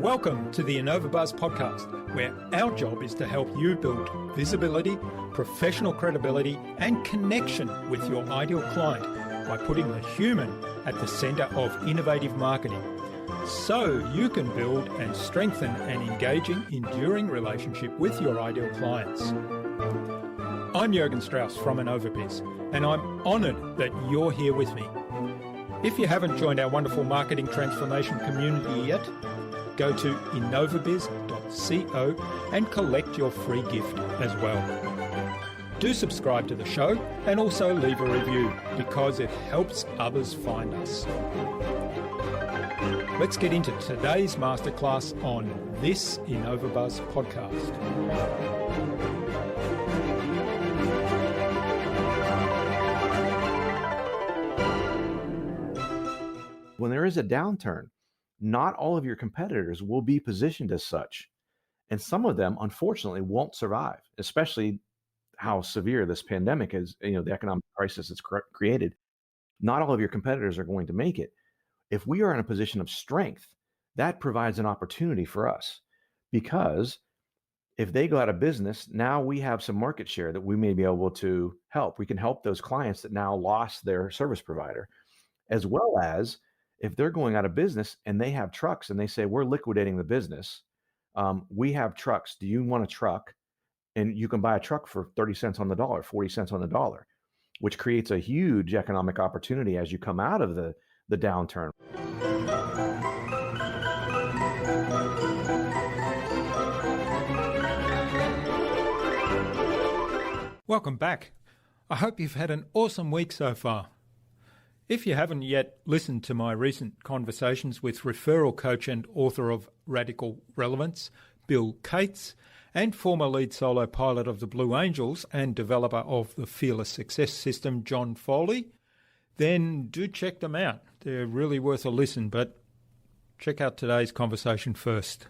Welcome to the InnovaBuzz podcast, where our job is to help you build visibility, professional credibility, and connection with your ideal client by putting the human at the center of innovative marketing, so you can build and strengthen an engaging, enduring relationship with your ideal clients. I'm Jürgen Strauss from InnovaBuzz, and I'm honored that you're here with me. If you haven't joined our wonderful marketing transformation community yet, go to innovabiz.co and collect your free gift as well. Do subscribe to the show and also leave a review because it helps others find us. Let's get into today's masterclass on this InnovaBuzz podcast. When there is a downturn, not all of your competitors will be positioned as such. And some of them, unfortunately, won't survive, especially how severe this pandemic is, the economic crisis it's created. Not all of your competitors are going to make it. If we are in a position of strength, that provides an opportunity for us, because if they go out of business, now we have some market share that we may be able to help. We can help those clients that now lost their service provider, as well as if they're going out of business and they have trucks and they say, we're liquidating the business. We have trucks. Do you want a truck? And you can buy a truck for 30 cents on the dollar, 40 cents on the dollar, which creates a huge economic opportunity as you come out of the downturn. Welcome back. I hope you've had an awesome week so far. If you haven't yet listened to my recent conversations with referral coach and author of Radical Relevance, Bill Cates, and former lead solo pilot of the Blue Angels and developer of the Fearless Success System, John Foley, then do check them out. They're really worth a listen, but check out today's conversation first.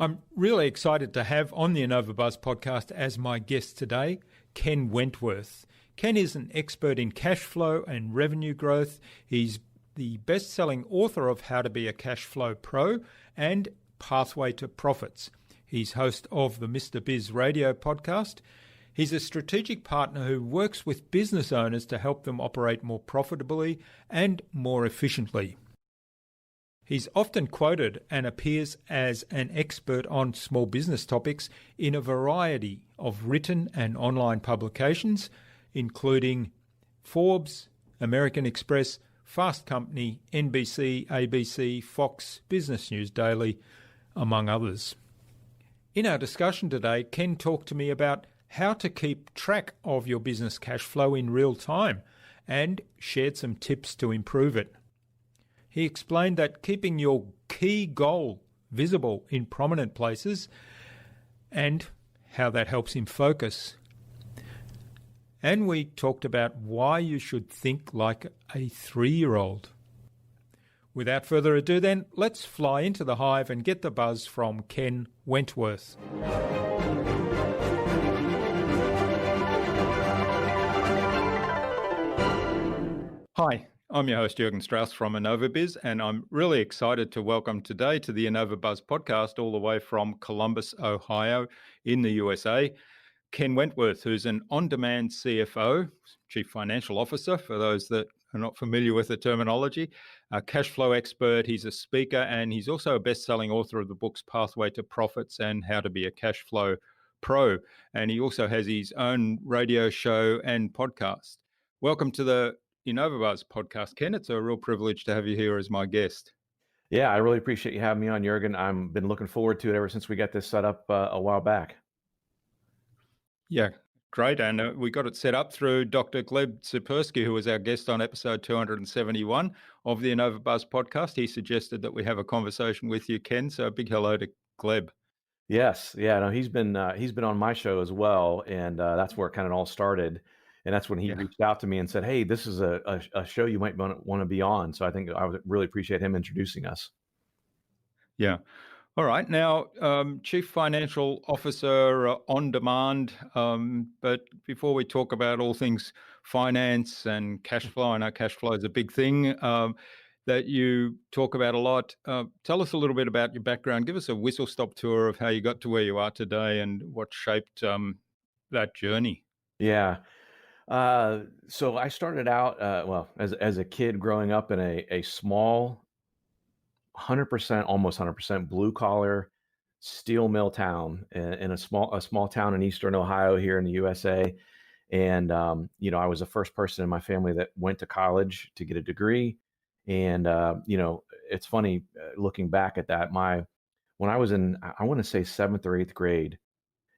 I'm really excited to have on the InnovaBuzz podcast as my guest today, Ken Wentworth. Ken is an expert in cash flow and revenue growth. He's the best-selling author of How to Be a Cash Flow Pro and Pathway to Profits. He's host of the Mr. Biz Radio podcast. He's a strategic partner who works with business owners to help them operate more profitably and more efficiently. He's often quoted and appears as an expert on small business topics in a variety of written and online publications, including Forbes, American Express, Fast Company, NBC, ABC, Fox, Business News Daily, among others. In our discussion today, Ken talked to me about how to keep track of your business cash flow in real time and shared some tips to improve it. He explained that keeping your key goal visible in prominent places and how that helps him focus. And we talked about why you should think like a 3-year-old. Without further ado then, let's fly into the hive and get the buzz from Ken Wentworth. Hi, I'm your host Jürgen Strauss from InnovaBizz, and I'm really excited to welcome today to the InnovaBuzz podcast all the way from Columbus, Ohio in the USA, Ken Wentworth, who's an on-demand CFO, Chief Financial Officer, for those that are not familiar with the terminology, a cash flow expert. He's a speaker, and he's also a best-selling author of the books Pathway to Profits and How to Be a Cash Flow Pro. And he also has his own radio show and podcast. Welcome to the InnovaBuzz podcast, Ken. It's a real privilege to have you here as my guest. Yeah, I really appreciate you having me on, Jürgen. I've been looking forward to it ever since we got this set up a while back. Yeah, great. And we got it set up through Dr. Gleb Tsipursky, who was our guest on episode 271 of the InnovaBuzz podcast. He suggested that we have a conversation with you, Ken. So a big hello to Gleb. Yes. Yeah, no, he's been on my show as well. And that's where it kind of all started. And that's when he reached out to me and said, hey, this is a show you might want to be on. So I think I would really appreciate him introducing us. Yeah. All right. Now, Chief Financial Officer on demand. But before we talk about all things finance and cash flow, I know cash flow is a big thing that you talk about a lot. Tell us a little bit about your background. Give us a whistle stop tour of how you got to where you are today and what shaped that journey. Yeah. So I started out, well, as a kid growing up in a small, 100%, almost 100% blue collar steel mill town in a small town in Eastern Ohio here in the USA. And I was the first person in my family that went to college to get a degree. And it's funny looking back at that. When I was in, I want to say seventh or eighth grade,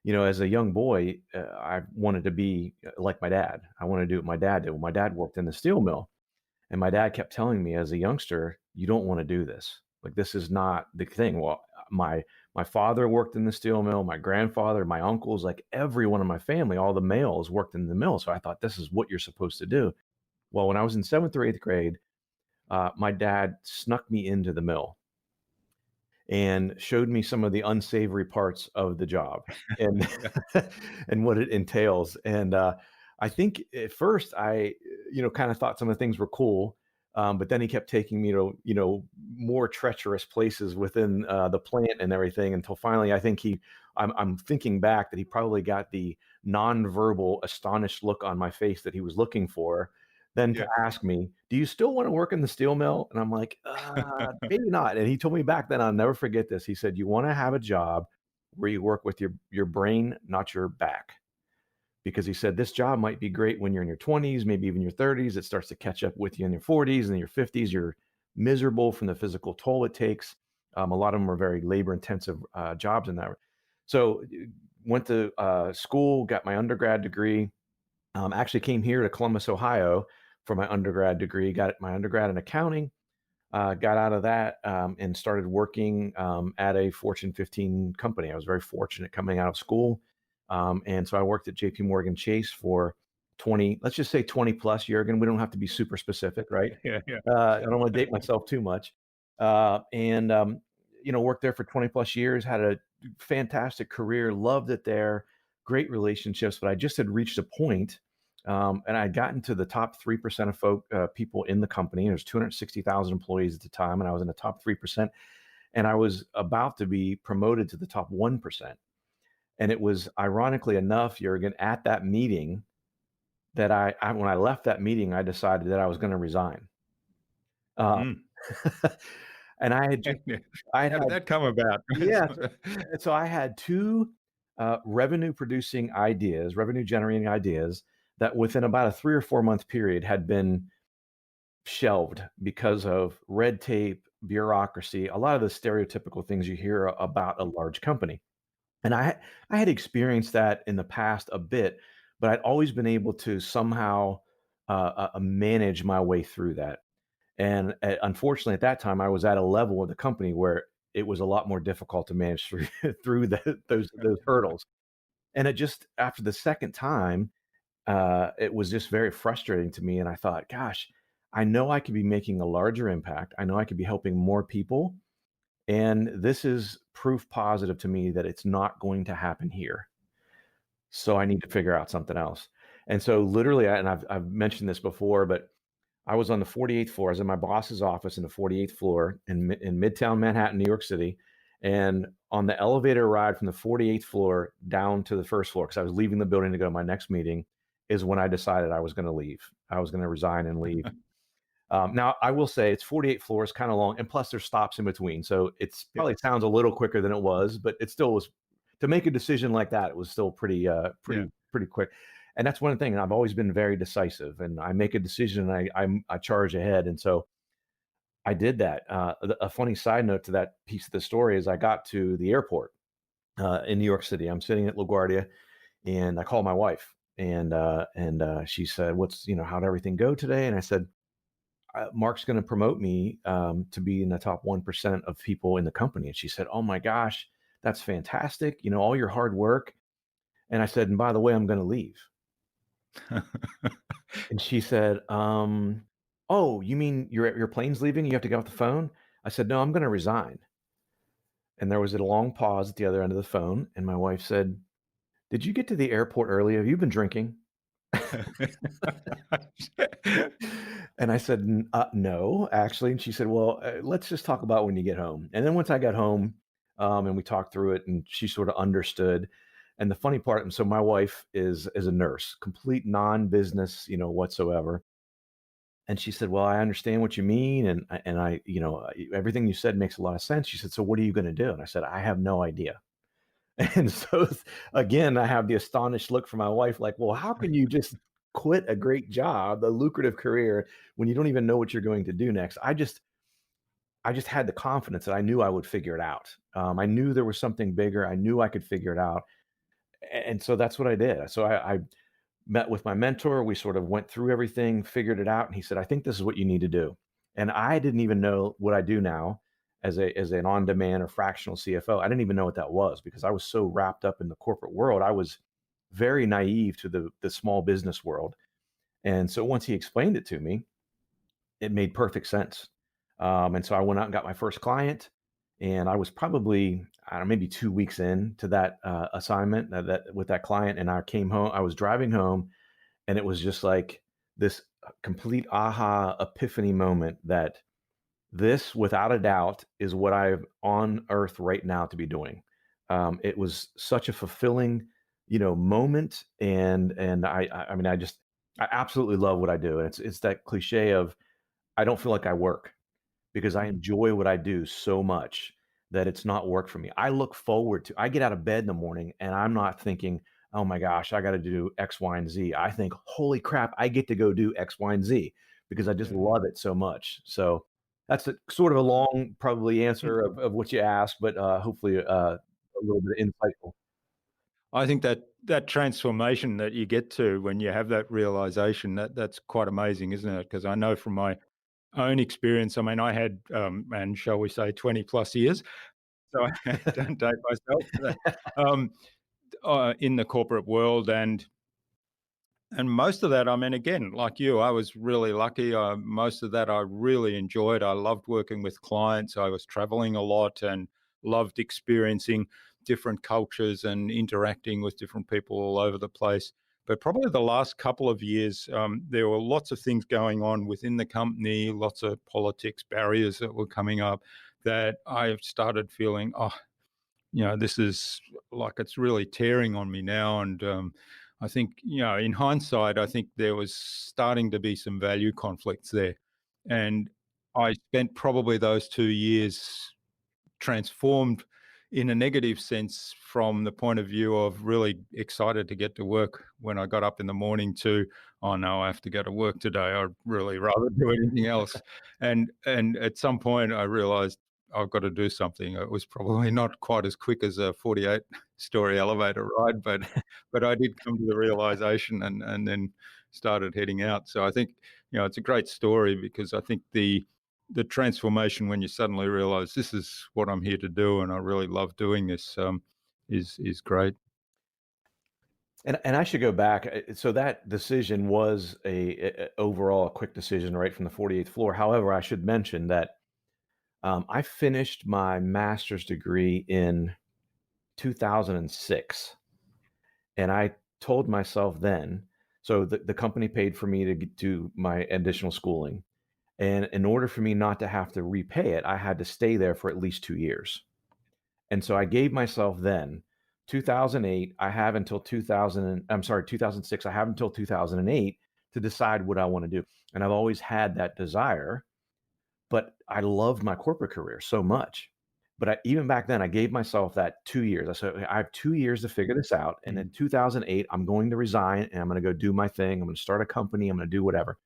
as a young boy, I wanted to be like my dad. I wanted to do what my dad did. Well, my dad worked in the steel mill, and my dad kept telling me as a youngster, "You don't want to do this. Like this is not the thing." Well, my father worked in the steel mill. My grandfather, my uncles, like everyone in my family, all the males worked in the mill. So I thought this is what you're supposed to do. Well, when I was in seventh or eighth grade, my dad snuck me into the mill and showed me some of the unsavory parts of the job and and what it entails. And I think at first I, kind of thought some of the things were cool, but then he kept taking me to, more treacherous places within the plant and everything until finally I think I'm thinking back that he probably got the nonverbal, astonished look on my face that he was looking for. Then to Yeah. ask me, "Do you still want to work in the steel mill?" And I'm like, maybe not. And he told me back then, I'll never forget this. He said, "You want to have a job where you work with your brain, not your back." Because he said this job might be great when you're in your 20s, maybe even your 30s. It starts to catch up with you in your 40s and your 50s. You're miserable from the physical toll it takes. A lot of them are very labor intensive jobs in that. So went to school, got my undergrad degree. Actually came here to Columbus, Ohio for my undergrad degree. Got my undergrad in accounting. Got out of that and started working at a Fortune 15 company. I was very fortunate coming out of school. And so I worked at JP Morgan Chase for 20, let's just say 20 plus, Jurgen. We don't have to be super specific, right? Yeah. Yeah. I don't want to date myself too much. And worked there for 20 plus years, had a fantastic career, loved it there, great relationships. But I just had reached a point, and I had gotten to the top 3% of people in the company. There's 260,000 employees at the time, and I was in the top 3%. And I was about to be promoted to the top 1%. And it was ironically enough, Jurgen, at that meeting that when I left that meeting, I decided that I was going to resign. Uh, Mm. and I had just, Yeah. I had How did had, that come about? yeah. So I had two revenue generating ideas that within about a 3 or 4 month period had been shelved because of red tape, bureaucracy, a lot of the stereotypical things you hear about a large company. And I had experienced that in the past a bit, but I'd always been able to somehow manage my way through that. And unfortunately, at that time, I was at a level of the company where it was a lot more difficult to manage through through those hurdles. And it just after the second time, it was just very frustrating to me. And I thought, gosh, I know I could be making a larger impact. I know I could be helping more people. And this is proof positive to me that it's not going to happen here. So I need to figure out something else. And so literally, and I've mentioned this before, but I was on the 48th floor. I was in my boss's office in the 48th floor in Midtown Manhattan, New York City. And on the elevator ride from the 48th floor down to the first floor, because I was leaving the building to go to my next meeting, is when I decided I was going to leave. I was going to resign and leave. Now, I will say it's 48 floors, kind of long, and plus there's stops in between. So it's Yeah. probably sounds a little quicker than it was, but it still was to make a decision like that. It was still Yeah. pretty quick. And that's one thing. I've always been very decisive, and I make a decision, and I charge ahead. And so I did that. A funny side note to that piece of the story is I got to the airport in New York City. I'm sitting at LaGuardia, and I called my wife, and she said, "What's how'd everything go today?" And I said, Mark's going to promote me to be in the top 1% of people in the company. And she said, "Oh my gosh, that's fantastic. All your hard work." And I said, "And by the way, I'm going to leave." And she said, "Oh, you mean your plane's leaving? You have to get off the phone?" I said, "No, I'm going to resign." And there was a long pause at the other end of the phone. And my wife said, "Did you get to the airport early? Have you been drinking?" And I said, "No, actually." And she said, "Well, let's just talk about when you get home." And then once I got home, and we talked through it, and she sort of understood. And the funny part, and so my wife is a nurse, complete non-business, whatsoever. And she said, "Well, I understand what you mean, and I, everything you said makes a lot of sense." She said, "So what are you going to do?" And I said, "I have no idea." And so again, I have the astonished look from my wife, like, "Well, how can you just quit a great job, a lucrative career, when you don't even know what you're going to do next?" I just had the confidence that I knew I would figure it out. I knew there was something bigger. I knew I could figure it out, and so that's what I did. So I met with my mentor. We sort of went through everything, figured it out, and he said, "I think this is what you need to do." And I didn't even know what I do now as an on-demand or fractional CFO. I didn't even know what that was because I was so wrapped up in the corporate world. I was very naive to the small business world. And so once he explained it to me, it made perfect sense. And so I went out and got my first client, and I was probably, I don't know, maybe 2 weeks in to that assignment that with that client. And I came home. I was driving home, and it was just like this complete aha epiphany moment that this, without a doubt, is what I'm on earth right now to be doing. It was such a fulfilling, moment, and I mean, I absolutely love what I do. And it's that cliche of I don't feel like I work because I enjoy what I do so much that it's not work for me. I get out of bed in the morning and I'm not thinking, "Oh my gosh, I got to do X, Y, and Z." I think, "Holy crap, I get to go do X, Y, and Z," because I just Yeah. love it so much. So that's a sort of a long, probably Mm. answer of what you asked, but hopefully a little bit insightful. I think that transformation that you get to when you have that realization, that's quite amazing, isn't it? Because I know from my own experience, I mean, I had, and shall we say 20 plus years, so I don't date myself, um, in the corporate world. And most of that, I mean, again, like you, I was really lucky. Most of that I really enjoyed. I loved working with clients. I was traveling a lot and loved experiencing different cultures and interacting with different people all over the place. But probably the last couple of years, there were lots of things going on within the company, lots of politics barriers that were coming up that I started feeling, oh, this is like it's really tearing on me now. And I think, in hindsight, I think there was starting to be some value conflicts there. And I spent probably those 2 years transformed in a negative sense from the point of view of really excited to get to work when I got up in the morning to, oh no, I have to go to work today. I'd really rather do anything else. And at some point I realized I've got to do something. It was probably not quite as quick as a 48-story elevator ride, but I did come to the realization and then started heading out. So I think, it's a great story because I think the transformation when you suddenly realize this is what I'm here to do and I really love doing this, is great. And I should go back. So that decision was overall a quick decision right from the 48th floor. However, I should mention that I finished my master's degree in 2006. And I told myself then, so the company paid for me to do my additional schooling. And in order for me not to have to repay it, I had to stay there for at least 2 years. And so I gave myself then 2008, I have until 2006, I have until 2008 to decide what I want to do. And I've always had that desire, but I loved my corporate career so much. But even back then, I gave myself that 2 years. I said, "Okay, I have 2 years to figure this out. And in Mm. 2008, I'm going to resign and I'm going to go do my thing. I'm going to start a company. I'm going to do whatever."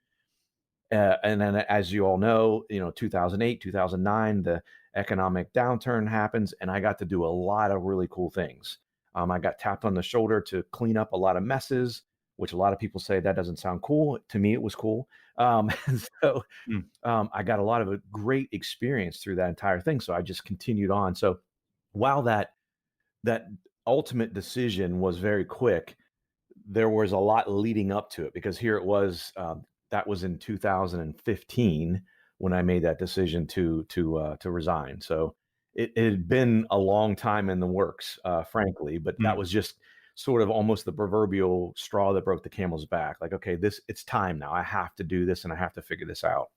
And then, as you all know, 2008, 2009, the economic downturn happens, and I got to do a lot of really cool things. I got tapped on the shoulder to clean up a lot of messes, which a lot of people say that doesn't sound cool. To me, it was cool. And so Mm. I got a lot of a great experience through that entire thing. So I just continued on. So while that ultimate decision was very quick, there was a lot leading up to it because here it was. That was in 2015 when I made that decision to resign. So it had been a long time in the works, frankly, but that was just sort of almost the proverbial straw that broke the camel's back. Like, okay, it's time now. I have to do this and I have to figure this out.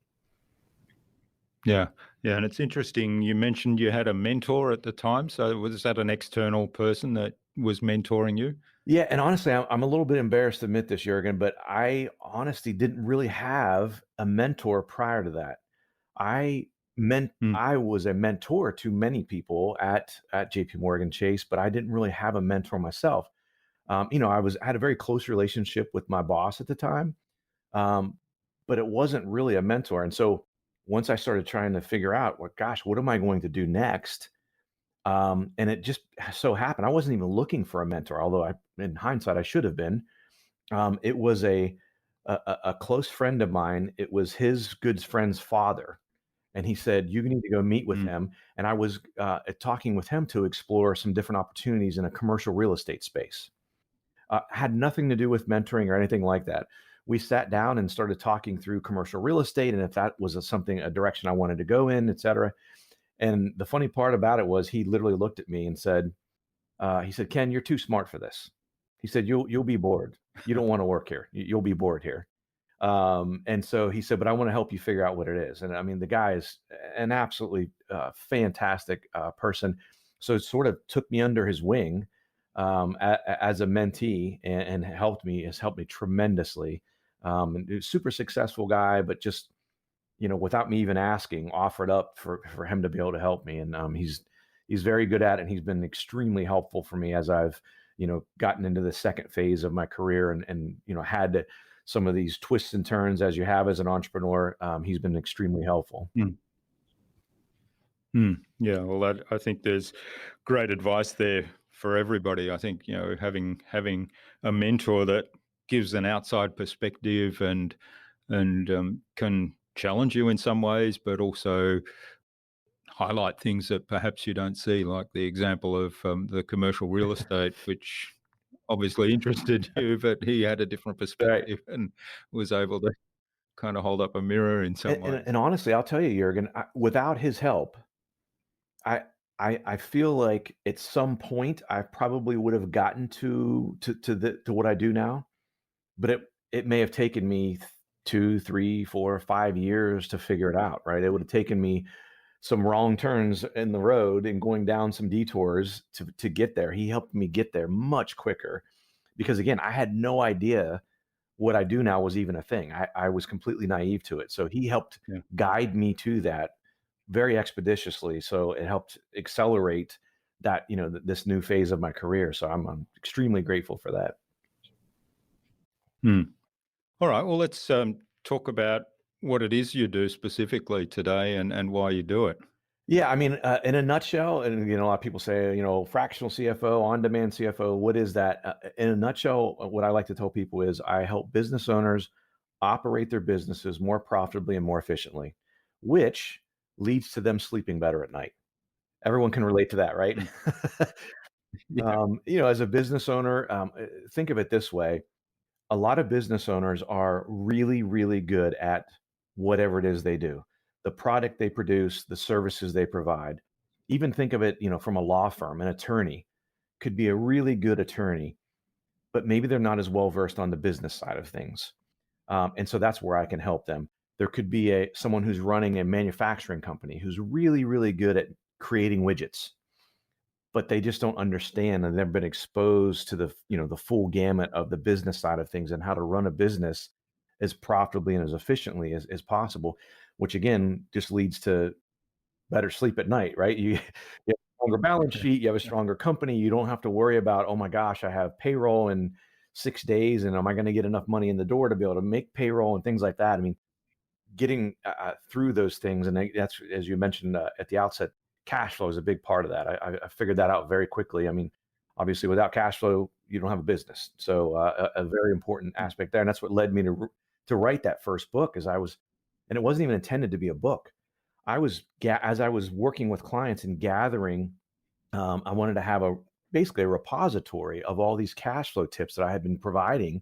Yeah. Yeah. And it's interesting. You mentioned you had a mentor at the time. So was that an external person that was mentoring you? Yeah, and honestly, I'm a little bit embarrassed to admit this, Jurgen, but I honestly didn't really have a mentor prior to that. I Mm, I was a mentor to many people at JP Morgan Chase, but I didn't really have a mentor myself. I had a very close relationship with my boss at the time, um, but it wasn't really a mentor. And so once I started trying to figure out, well, gosh, what am I going to do next? And it just so happened I wasn't even looking for a mentor, although in hindsight, I should have been. It was a close friend of mine. It was his good friend's father, and he said, "You need to go meet with mm, him." And I was talking with him to explore some different opportunities in a commercial real estate space. Had nothing to do with mentoring or anything like that. We sat down and started talking through commercial real estate, and if that was a direction I wanted to go in, et cetera. And the funny part about it was he literally looked at me and said, he said, "Ken, you're too smart for this." He said, "You'll be bored. You don't want to work here. You'll be bored here." And so he said, "But I want to help you figure out what it is." And I mean, the guy is an absolutely fantastic person. So it sort of took me under his wing as a mentee and has helped me tremendously. And he was a super successful guy, but just without me even asking, offered up for him to be able to help me. And he's very good at it. And he's been extremely helpful for me as I've gotten into the second phase of my career and had some of these twists and turns as you have as an entrepreneur. He's been extremely helpful. mm, mm. Yeah. Well, I think there's great advice there for everybody. I think, having a mentor that gives an outside perspective and can challenge you in some ways, but also highlight things that perhaps you don't see, like the example of the commercial real estate, which obviously interested you, but he had a different Right. perspective and was able to kind of hold up a mirror in some ways. And honestly, I'll tell you, Jurgen, without his help, I I feel like at some point I probably would have gotten to what I do now, but it may have taken me 2, 3, 4, 5 years to figure it out, right? It would have taken me some wrong turns in the road and going down some detours to get there. He helped me get there much quicker because again, I had no idea what I do now was even a thing. I was completely naive to it. So he helped Yeah. guide me to that very expeditiously. So it helped accelerate that, this new phase of my career. So I'm extremely grateful for that. Hmm. All right. Well, let's talk about what it is you do specifically today and why you do it. Yeah, I mean, in a nutshell, and a lot of people say, fractional CFO, on-demand CFO. What is that? In a nutshell, what I like to tell people is I help business owners operate their businesses more profitably and more efficiently, which leads to them sleeping better at night. Everyone can relate to that, right? Mm. Yeah. As a business owner, think of it this way: a lot of business owners are really, really good at whatever it is they do, the product they produce, the services they provide. Even think of it, from a law firm. An attorney could be a really good attorney, but maybe they're not as well versed on the business side of things. And so that's where I can help them. There could be someone who's running a manufacturing company who's really, really good at creating widgets, but they just don't understand and they've been exposed to the full gamut of the business side of things and how to run a business as profitably and as efficiently as possible, which again just leads to better sleep at night, right? You have a stronger balance sheet, you have a stronger company, you don't have to worry about, oh my gosh, I have payroll in 6 days and am I going to get enough money in the door to be able to make payroll and things like that. I mean, getting through those things, and that's, as you mentioned at the outset, cash flow is a big part of that. I figured that out very quickly. I mean, obviously without cash flow you don't have a business, so a very important Mm. aspect there, and that's what led me to write that first book. And it wasn't even intended to be a book. As I was working with clients and gathering, I wanted to have basically a repository of all these cash flow tips that I had been providing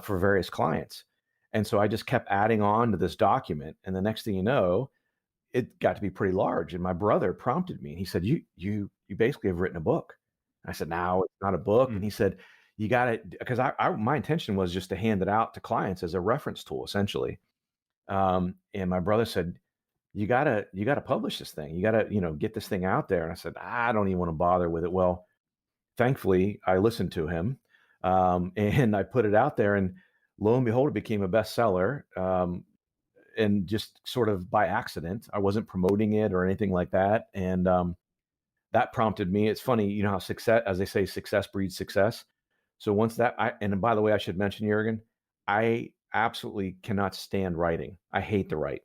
for various clients. And so I just kept adding on to this document. And the next thing you know, it got to be pretty large. And my brother prompted me and he said, you basically have written a book. I said, no, it's not a book. And he said, you got to, because my intention was just to hand it out to clients as a reference tool, essentially. And my brother said, you gotta publish this thing. You gotta, get this thing out there. And I said, I don't even want to bother with it. Well, thankfully I listened to him. And I put it out there, and lo and behold, it became a bestseller. And just sort of by accident, I wasn't promoting it or anything like that. And that prompted me. It's funny, how success, as they say, success breeds success. So once and by the way, I should mention, Jurgen, I absolutely cannot stand writing. I hate to write,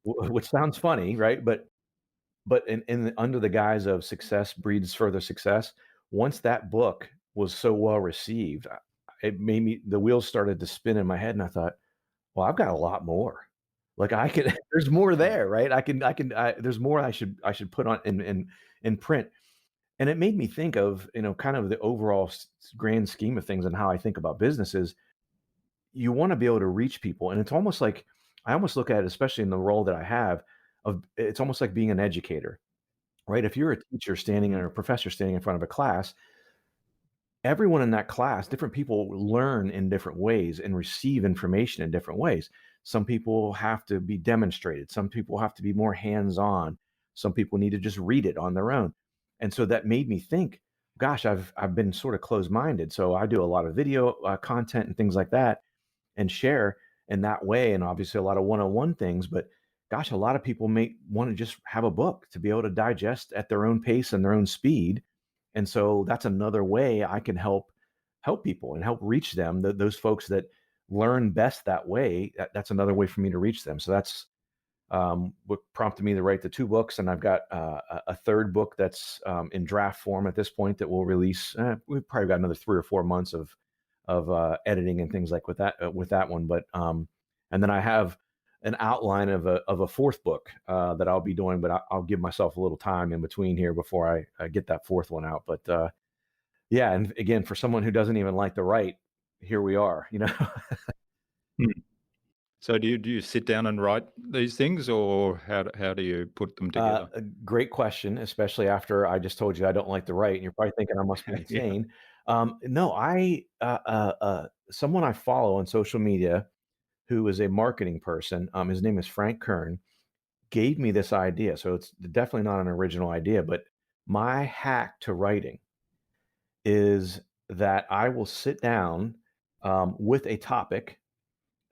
which sounds funny, right? But under the guise of success breeds further success, once that book was so well received, it made me, the wheels started to spin in my head, and I thought, well, I've got a lot more. Like I could, there's more there, right? There's more I should put on in print. And it made me think of, kind of the overall grand scheme of things and how I think about businesses. You want to be able to reach people. And it's almost like, I almost look at it, especially in the role that I have, it's almost like being an educator, right? If you're a teacher standing or a professor standing in front of a class, everyone in that class, different people learn in different ways and receive information in different ways. Some people have to be demonstrated. Some people have to be more hands-on. Some people need to just read it on their own. And so that made me think, gosh, I've been sort of closed-minded. So I do a lot of video content and things like that and share in that way. And obviously a lot of one-on-one things, but gosh, a lot of people may want to just have a book to be able to digest at their own pace and their own speed. And so that's another way I can help people and help reach them. Those folks that learn best that way, that's another way for me to reach them. So that's what prompted me to write the 2 books. And I've got a third book that's in draft form at this point that we'll release. We've probably got another 3 or 4 months of editing and things like with that one. But and then I have an outline of a 4th book that I'll be doing, but I'll give myself a little time in between here before I get that 4th one out. But yeah, and again, for someone who doesn't even like to write, here we are. So do you sit down and write these things, or how do you put them together? A great question, especially after I just told you I don't like to write, and you're probably thinking I must be insane. No, someone I follow on social media who is a marketing person, his name is Frank Kern, gave me this idea. So it's definitely not an original idea, but my hack to writing is that I will sit down with a topic,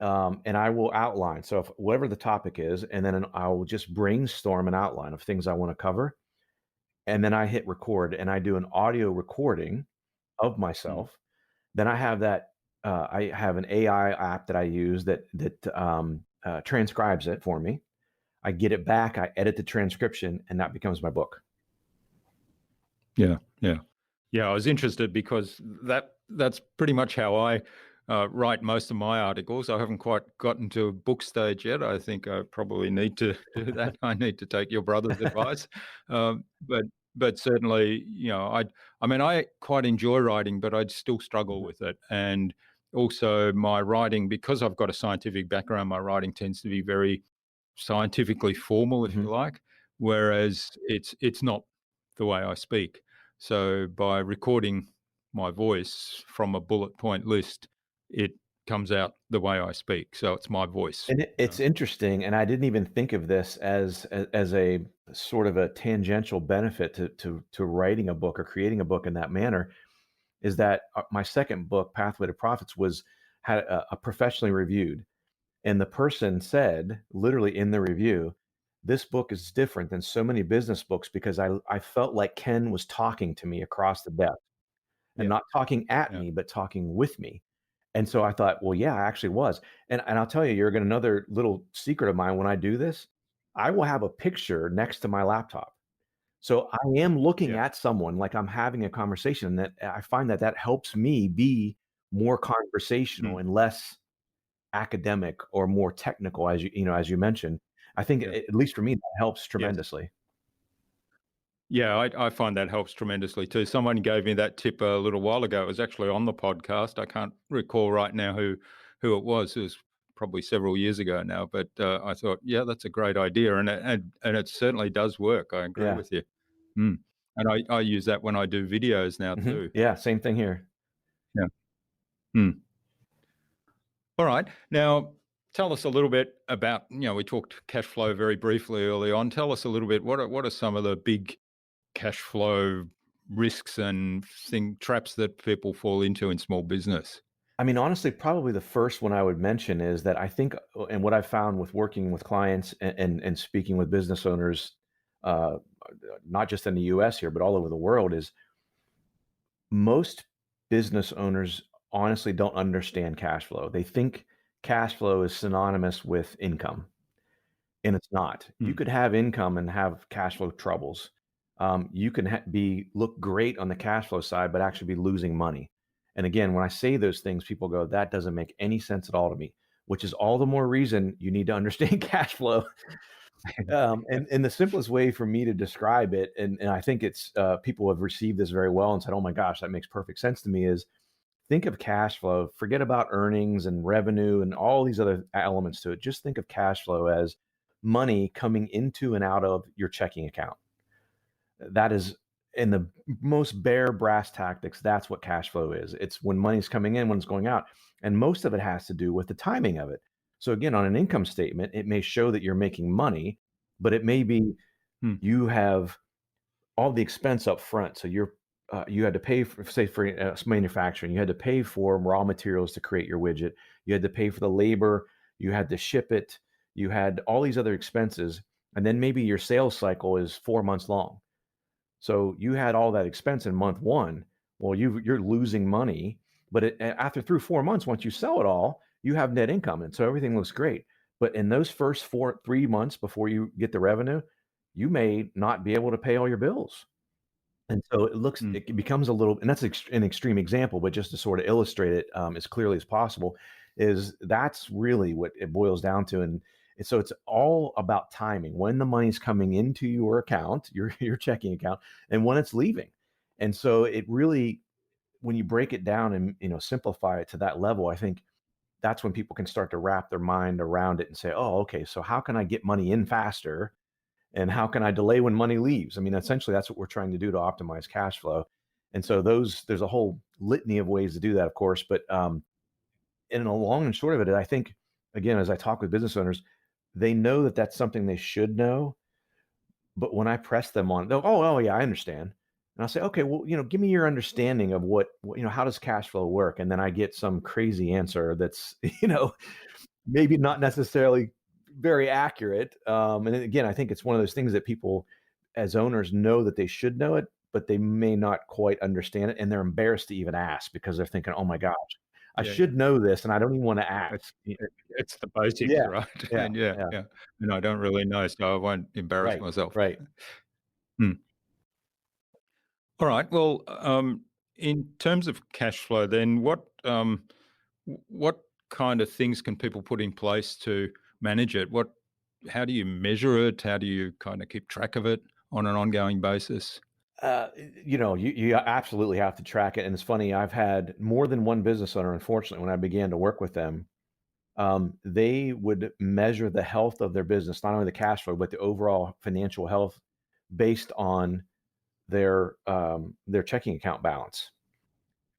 and I will outline. So if whatever the topic is, and then I will just brainstorm an outline of things I want to cover. And then I hit record and I do an audio recording of myself. Then I have I have an AI app that I use that transcribes it for me. I get it back, I edit the transcription, and that becomes my book. Yeah. I was interested because that's pretty much how I write most of my articles. I haven't quite gotten to a book stage yet. I think I probably need to do that. I need to take your brother's advice. But certainly, I quite enjoy writing, but I'd still struggle with it. And also my writing, because I've got a scientific background, my writing tends to be very scientifically formal, if you like, whereas it's not the way I speak. So by recording my voice from a bullet point list, it comes out the way I speak. So it's my voice. And it's interesting, and I didn't even think of this as a sort of a tangential benefit to writing a book or creating a book in that manner, is that my second book, Pathway to Profits, had a professionally reviewed. And the person said, literally in the review, this book is different than so many business books because I felt like Ken was talking to me across the desk and not talking at me, but talking with me. And so I thought, well, yeah, I actually was. And I'll tell you, Jurgen, another little secret of mine when I do this, I will have a picture next to my laptop. So I am looking at someone like I'm having a conversation, that I find that helps me be more conversational and less academic or more technical, as you mentioned. I think at least for me, that helps tremendously. Yeah, I find that helps tremendously too. Someone gave me that tip a little while ago. It was actually on the podcast. I can't recall right now who it was. It was probably several years ago now, but I thought, yeah, that's a great idea, and it certainly does work. I agree Yeah. with you. Mm. And I use that when I do videos now too. Yeah, same thing here. Yeah. Mm. All right. Now, tell us a little bit about, we talked cash flow very briefly early on. Tell us a little bit, what are some of the big cash flow risks and traps that people fall into in small business? I mean, honestly, probably the first one I would mention is that I think, and what I've found with working with clients and speaking with business owners, uh, not just in the US here, but all over the world, is most business owners honestly don't understand cash flow. They think cash flow is synonymous with income, and it's not. You Mm. could have income and have cash flow troubles. You can look great on the cash flow side, but actually be losing money. And again, when I say those things, people go, "That doesn't make any sense at all to me," which is all the more reason you need to understand cash flow. And the simplest way for me to describe it, and I think it's people have received this very well and said, "Oh my gosh, that makes perfect sense to me," is think of cash flow. Forget about earnings and revenue and all these other elements to it. Just think of cash flow as money coming into and out of your checking account. That is in the most bare brass tactics. That's what cash flow is. It's when money's coming in, when it's going out. And most of it has to do with the timing of it. So again, on an income statement, it may show that you're making money, but it may be Mm. you have all the expense up front. So you had to pay for, say, for manufacturing, you had to pay for raw materials to create your widget. You had to pay for the labor. You had to ship it. You had all these other expenses. And then maybe your sales cycle is 4 months long. So you had all that expense in month one. Well, you're losing money, but after through 4 months, once you sell it all, you have net income, and so everything looks great. But in those first 3 months before you get the revenue, you may not be able to pay all your bills. And so Mm. it becomes a little, and that's an extreme example, but just to sort of illustrate it as clearly as possible, is that's really what it boils down to. And so it's all about timing, when the money's coming into your account, your checking account, and when it's leaving. And so it really, when you break it down and simplify it to that level, I think that's when people can start to wrap their mind around it and say, oh, okay, so how can I get money in faster? And how can I delay when money leaves? I mean, essentially, that's what we're trying to do to optimize cash flow. And so there's a whole litany of ways to do that, of course. But in a long and short of it, I think, again, as I talk with business owners, they know that that's something they should know. But when I press them on, they'll, oh, yeah, I understand. And I'll say, okay, well, give me your understanding of how does cash flow work? And then I get some crazy answer that's, maybe not necessarily very accurate. And again, I think it's one of those things that people as owners know that they should know it, but they may not quite understand it. And they're embarrassed to even ask because they're thinking, oh my gosh, I Yeah. should know this. And I don't even want to ask. It's the basics, Yeah. right? Yeah. And Yeah. and I don't really know, so I won't embarrass Right. myself. Right. Hmm. All right. Well, in terms of cash flow, then what kind of things can people put in place to manage it? How do you measure it? How do you kind of keep track of it on an ongoing basis? You absolutely have to track it. And it's funny, I've had more than one business owner, unfortunately, when I began to work with them, they would measure the health of their business, not only the cash flow, but the overall financial health based on their checking account balance.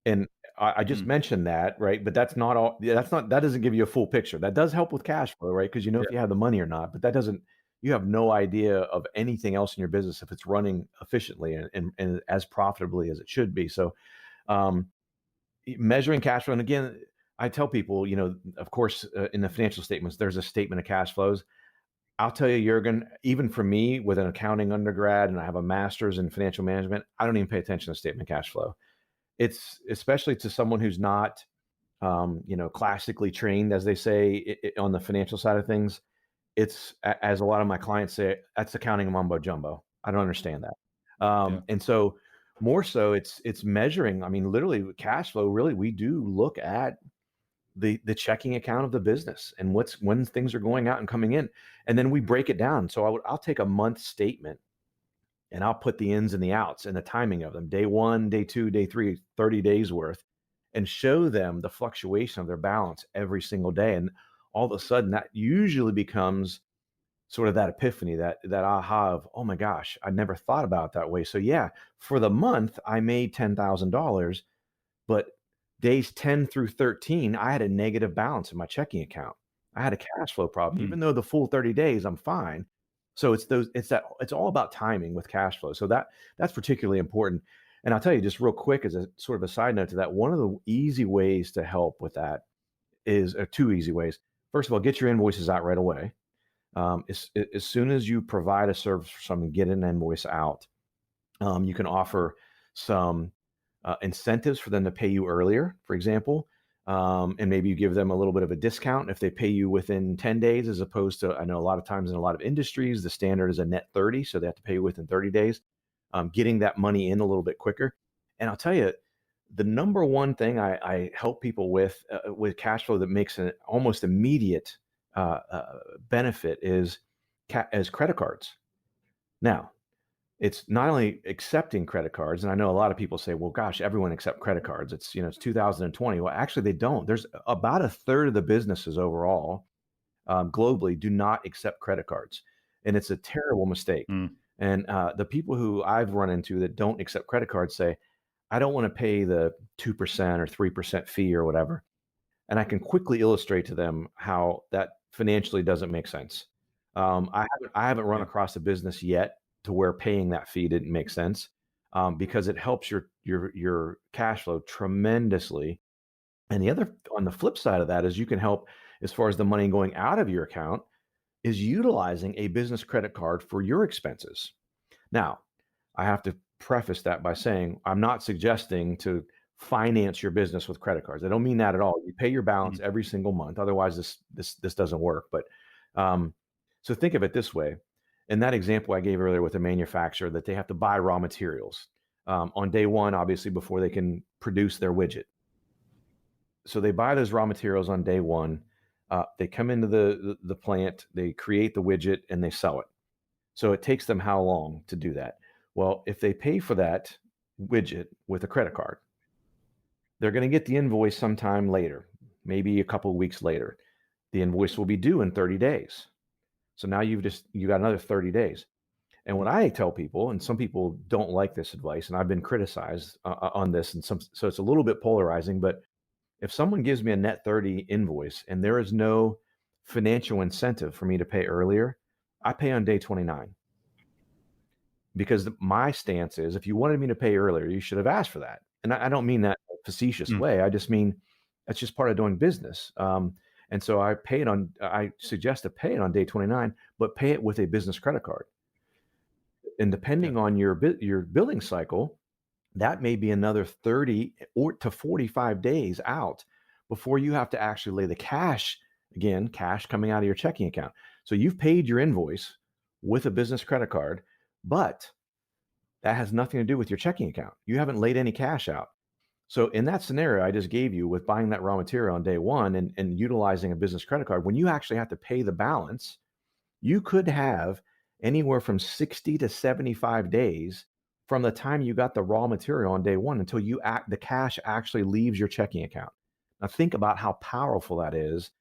And I just Mm. mentioned that, right? But that's not all. Yeah, that doesn't give you a full picture. That does help with cash flow, right? Because Yeah. if you have the money or not, but that doesn't. You have no idea of anything else in your business if it's running efficiently and as profitably as it should be. So, um, measuring cash flow, and again, I tell people, of course, in the financial statements, there's a statement of cash flows. I'll tell you, Jurgen, even for me with an accounting undergrad and I have a master's in financial management, I don't even pay attention to statement of cash flow. It's especially to someone who's not, classically trained, as they say, on the financial side of things. It's as a lot of my clients say, that's accounting mumbo jumbo. I don't understand that. Yeah. And so more so, it's measuring. I mean, literally, with cash flow. Really, we do look at the checking account of the business and when things are going out and coming in, and then we break it down. So I'll take a month statement and I'll put the ins and the outs and the timing of them, day one, day two, day three, 30 days worth, and show them the fluctuation of their balance every single day. And all of a sudden that usually becomes sort of that epiphany, that aha of, oh my gosh, I never thought about it that way. So yeah, for the month I made $10,000, but days 10 through 13, I had a negative balance in my checking account. I had a cash flow problem, Mm. even though the full 30 days I'm fine. So it's all about timing with cash flow. So that's particularly important. And I'll tell you just real quick as a sort of a side note to that, one of the easy ways to help with that is, or two easy ways. First of all, get your invoices out right away. As soon as you provide a service for someone, get an invoice out. You can offer some incentives for them to pay you earlier, for example, and maybe you give them a little bit of a discount if they pay you within 10 days, as opposed to, I know a lot of times in a lot of industries, the standard is a net 30, so they have to pay you within 30 days, getting that money in a little bit quicker. And I'll tell you, the number one thing I help people with cash flow that makes an almost immediate benefit is as credit cards. Now, it's not only accepting credit cards, and I know a lot of people say, well, gosh, everyone accept credit cards. It's 2020. Well, actually, they don't. There's about a third of the businesses overall globally do not accept credit cards, and it's a terrible mistake. Mm. And the people who I've run into that don't accept credit cards say, I don't want to pay the 2% or 3% fee or whatever. And I can quickly illustrate to them how that financially doesn't make sense. I haven't run Yeah. across a business yet to where paying that fee didn't make sense, because it helps your cash flow tremendously. And the other, on the flip side of that, is you can help as far as the money going out of your account is utilizing a business credit card for your expenses. Now, I have to preface that by saying I'm not suggesting to finance your business with credit cards. I don't mean that at all. You pay your balance Mm. every single month. Otherwise, this doesn't work. But so think of it this way. In that example I gave earlier with a manufacturer, that they have to buy raw materials on day one, obviously, before they can produce their widget. So they buy those raw materials on day one. They come into the plant, they create the widget, and they sell it. So it takes them how long to do that? Well, if they pay for that widget with a credit card, they're going to get the invoice sometime later, maybe a couple of weeks later. The invoice will be due in 30 days. So now you got another 30 days. And what I tell people, and some people don't like this advice, and I've been criticized on this, and so it's a little bit polarizing, but if someone gives me a net 30 invoice and there is no financial incentive for me to pay earlier, I pay on day 29. Because my stance is, if you wanted me to pay earlier, you should have asked for that. And I don't mean that in a facetious Mm. way. I just mean that's just part of doing business. And so I suggest to pay it on day 29, but pay it with a business credit card. And Yeah. depending on your billing cycle, that may be another 30 or to 45 days out before you have to actually lay the cash, again, cash coming out of your checking account. So you've paid your invoice with a business credit card, but that has nothing to do with your checking account. You haven't laid any cash out. So in that scenario I just gave you with buying that raw material on day one and utilizing a business credit card, when you actually have to pay the balance, you could have anywhere from 60 to 75 days from the time you got the raw material on day one until the cash actually leaves your checking account. Now think about how powerful that is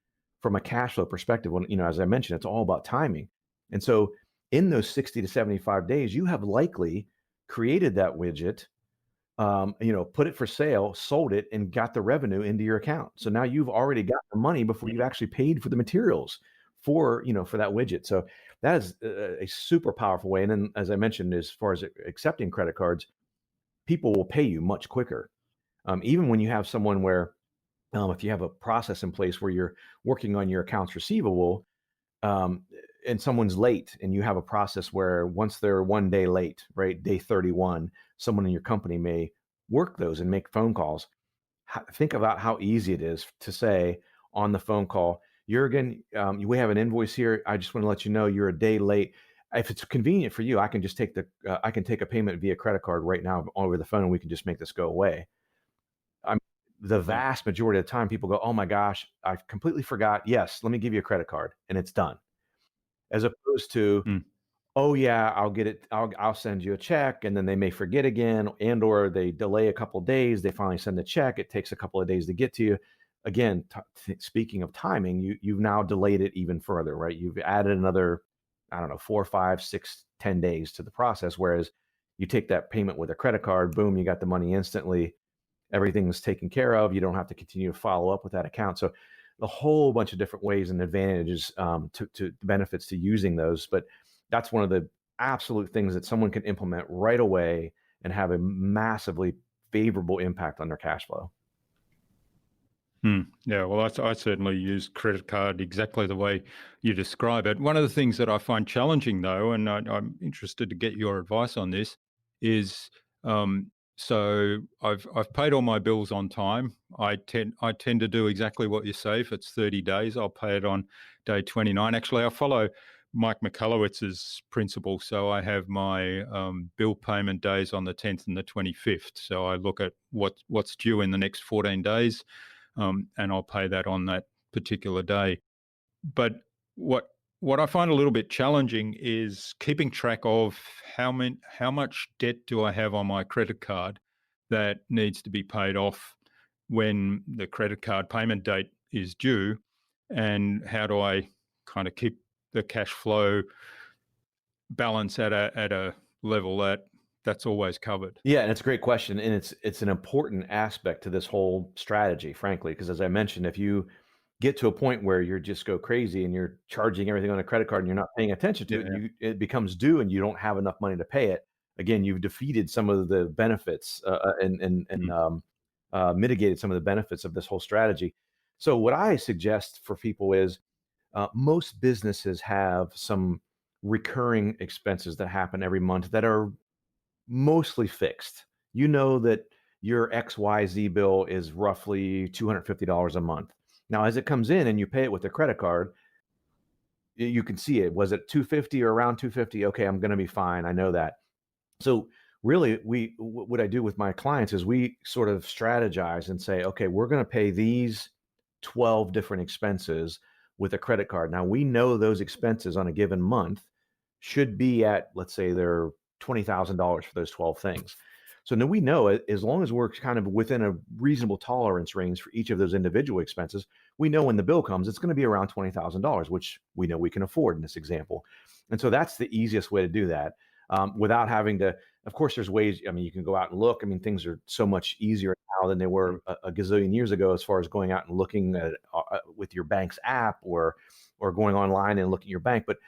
from a cash flow perspective. When, as I mentioned, it's all about timing. And so in those 60 to 75 days, you have likely created that widget, put it for sale, sold it, and got the revenue into your account. So now you've already got the money before you've actually paid for the materials for that widget. So that is a super powerful way. And then, as I mentioned, as far as accepting credit cards, people will pay you much quicker. Even when you have someone where, if you have a process in place where you're working on your accounts receivable, um, and someone's late, and you have a process where once they're one day late, right, day 31, someone in your company may work those and make phone calls. Think about how easy it is to say on the phone call, Jurgen, we have an invoice here. I just want to let you know you're a day late. If it's convenient for you, I can just take a payment via credit card right now over the phone, and we can just make this go away. The Yeah. vast majority of the time, people go, oh my gosh, I completely forgot. Yes, let me give you a credit card, and it's done. As opposed to, Mm. oh yeah, I'll get it. I'll send you a check, and then they may forget again, or they delay a couple of days. They finally send the check. It takes a couple of days to get to you. again, speaking of timing, you've now delayed it even further, right? You've added another, I don't know, 4, 5, 6, 10 days to the process. Whereas you take that payment with a credit card, boom, you got the money instantly. Everything's taken care of. You don't have to continue to follow up with that account. So a whole bunch of different ways and advantages to benefits to using those. But that's one of the absolute things that someone can implement right away and have a massively favorable impact on their cash flow. Yeah, well, I certainly use credit card exactly the way you describe it. One of the things that I find challenging, though, and I'm interested to get your advice on this, is so I've paid all my bills on time. I tend to do exactly what you say. If it's 30 days, I'll pay it on day 29. Actually, I follow Mike McCullowitz's principle. So I have my bill payment days on the 10th and the 25th. So I look at what's due in the next 14 days. And I'll pay that on that particular day. But what I find a little bit challenging is keeping track of how much debt do I have on my credit card that needs to be paid off when the credit card payment date is due, and how do I kind of keep the cash flow balance at a level that's always covered. Yeah, and it's a great question, and it's an important aspect to this whole strategy, frankly, because as I mentioned, if you get to a point where you just go crazy and you're charging everything on a credit card and you're not paying attention to it, it becomes due and you don't have enough money to pay it. Again, you've defeated some of the benefits and mitigated some of the benefits of this whole strategy. So what I suggest for people is most businesses have some recurring expenses that happen every month that are mostly fixed. You know that your XYZ bill is roughly $250 a month. Now, as it comes in and you pay it with a credit card, you can see it. Was it 250 or around 250? Okay, I'm going to be fine. I know that. So really, what I do with my clients is we sort of strategize and say, okay, we're going to pay these 12 different expenses with a credit card. Now, we know those expenses on a given month should be at, let's say, they're $20,000 for those 12 things. So now we know it, as long as we're kind of within a reasonable tolerance range for each of those individual expenses, we know when the bill comes, it's going to be around $20,000, which we know we can afford in this example. And so that's the easiest way to do that without having to, of course, there's ways, I mean, you can go out and look. I mean, things are so much easier now than they were a gazillion years ago as far as going out and looking at with your bank's app or going online and looking at your bank. But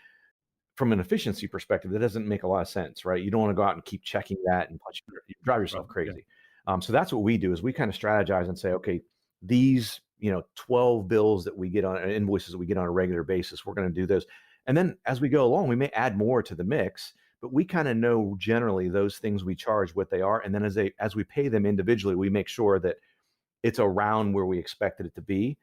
from an efficiency perspective, that doesn't make a lot of sense, right? You don't want to go out and keep checking that and you drive yourself crazy. Yeah. So that's what we do is we kind of strategize and say, okay, these 12 bills that we get on invoices that we get on a regular basis, we're going to do those. And then as we go along, we may add more to the mix, but we kind of know generally those things we charge what they are. And then as we pay them individually, we make sure that it's around where we expected it to be.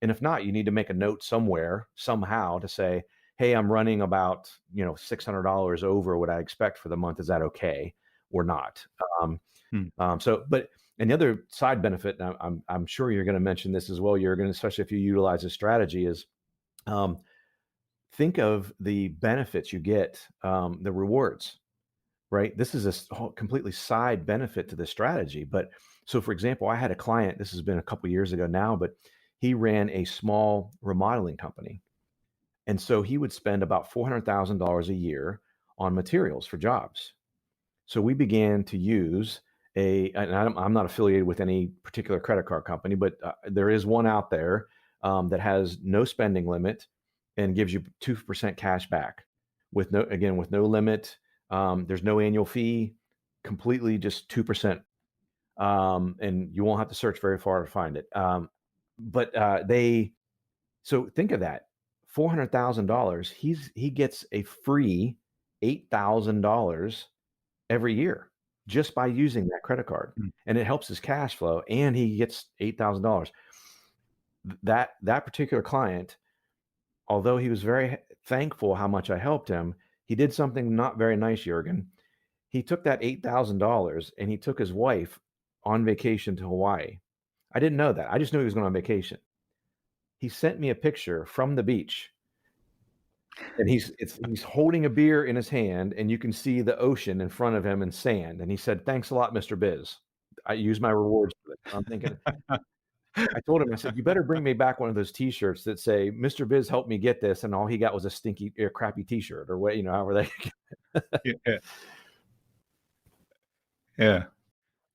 And if not, you need to make a note somewhere, somehow to say, hey, I'm running about, $600 over what I expect for the month. Is that okay or not? And the other side benefit, and I'm sure you're going to mention this as well, Jürgen, especially if you utilize this strategy, is think of the benefits you get, the rewards, right? This is a completely side benefit to the strategy. But so, for example, I had a client, this has been a couple of years ago now, but he ran a small remodeling company. And so he would spend about $400,000 a year on materials for jobs. So we began to use and I'm not affiliated with any particular credit card company, but there is one out there that has no spending limit and gives you 2% cash back with no limit. There's no annual fee, completely just 2%. And you won't have to search very far to find it. So think of that. $400,000, he gets a free $8,000 every year just by using that credit card, and it helps his cash flow, and he gets $8,000. That particular client, although he was very thankful how much I helped him, he did something not very nice, Jürgen. He took that $8,000 and he took his wife on vacation to Hawaii. I didn't know that. I just knew he was going on vacation. He sent me a picture from the beach, and he's holding a beer in his hand, and you can see the ocean in front of him and sand. And he said, "Thanks a lot, Mr. Biz. I use my rewards for this." I'm thinking, I told him, I said, you better bring me back one of those T-shirts that say, "Mr. Biz helped me get this," and all he got was a stinky, crappy T-shirt, or what, however they. Yeah, yeah.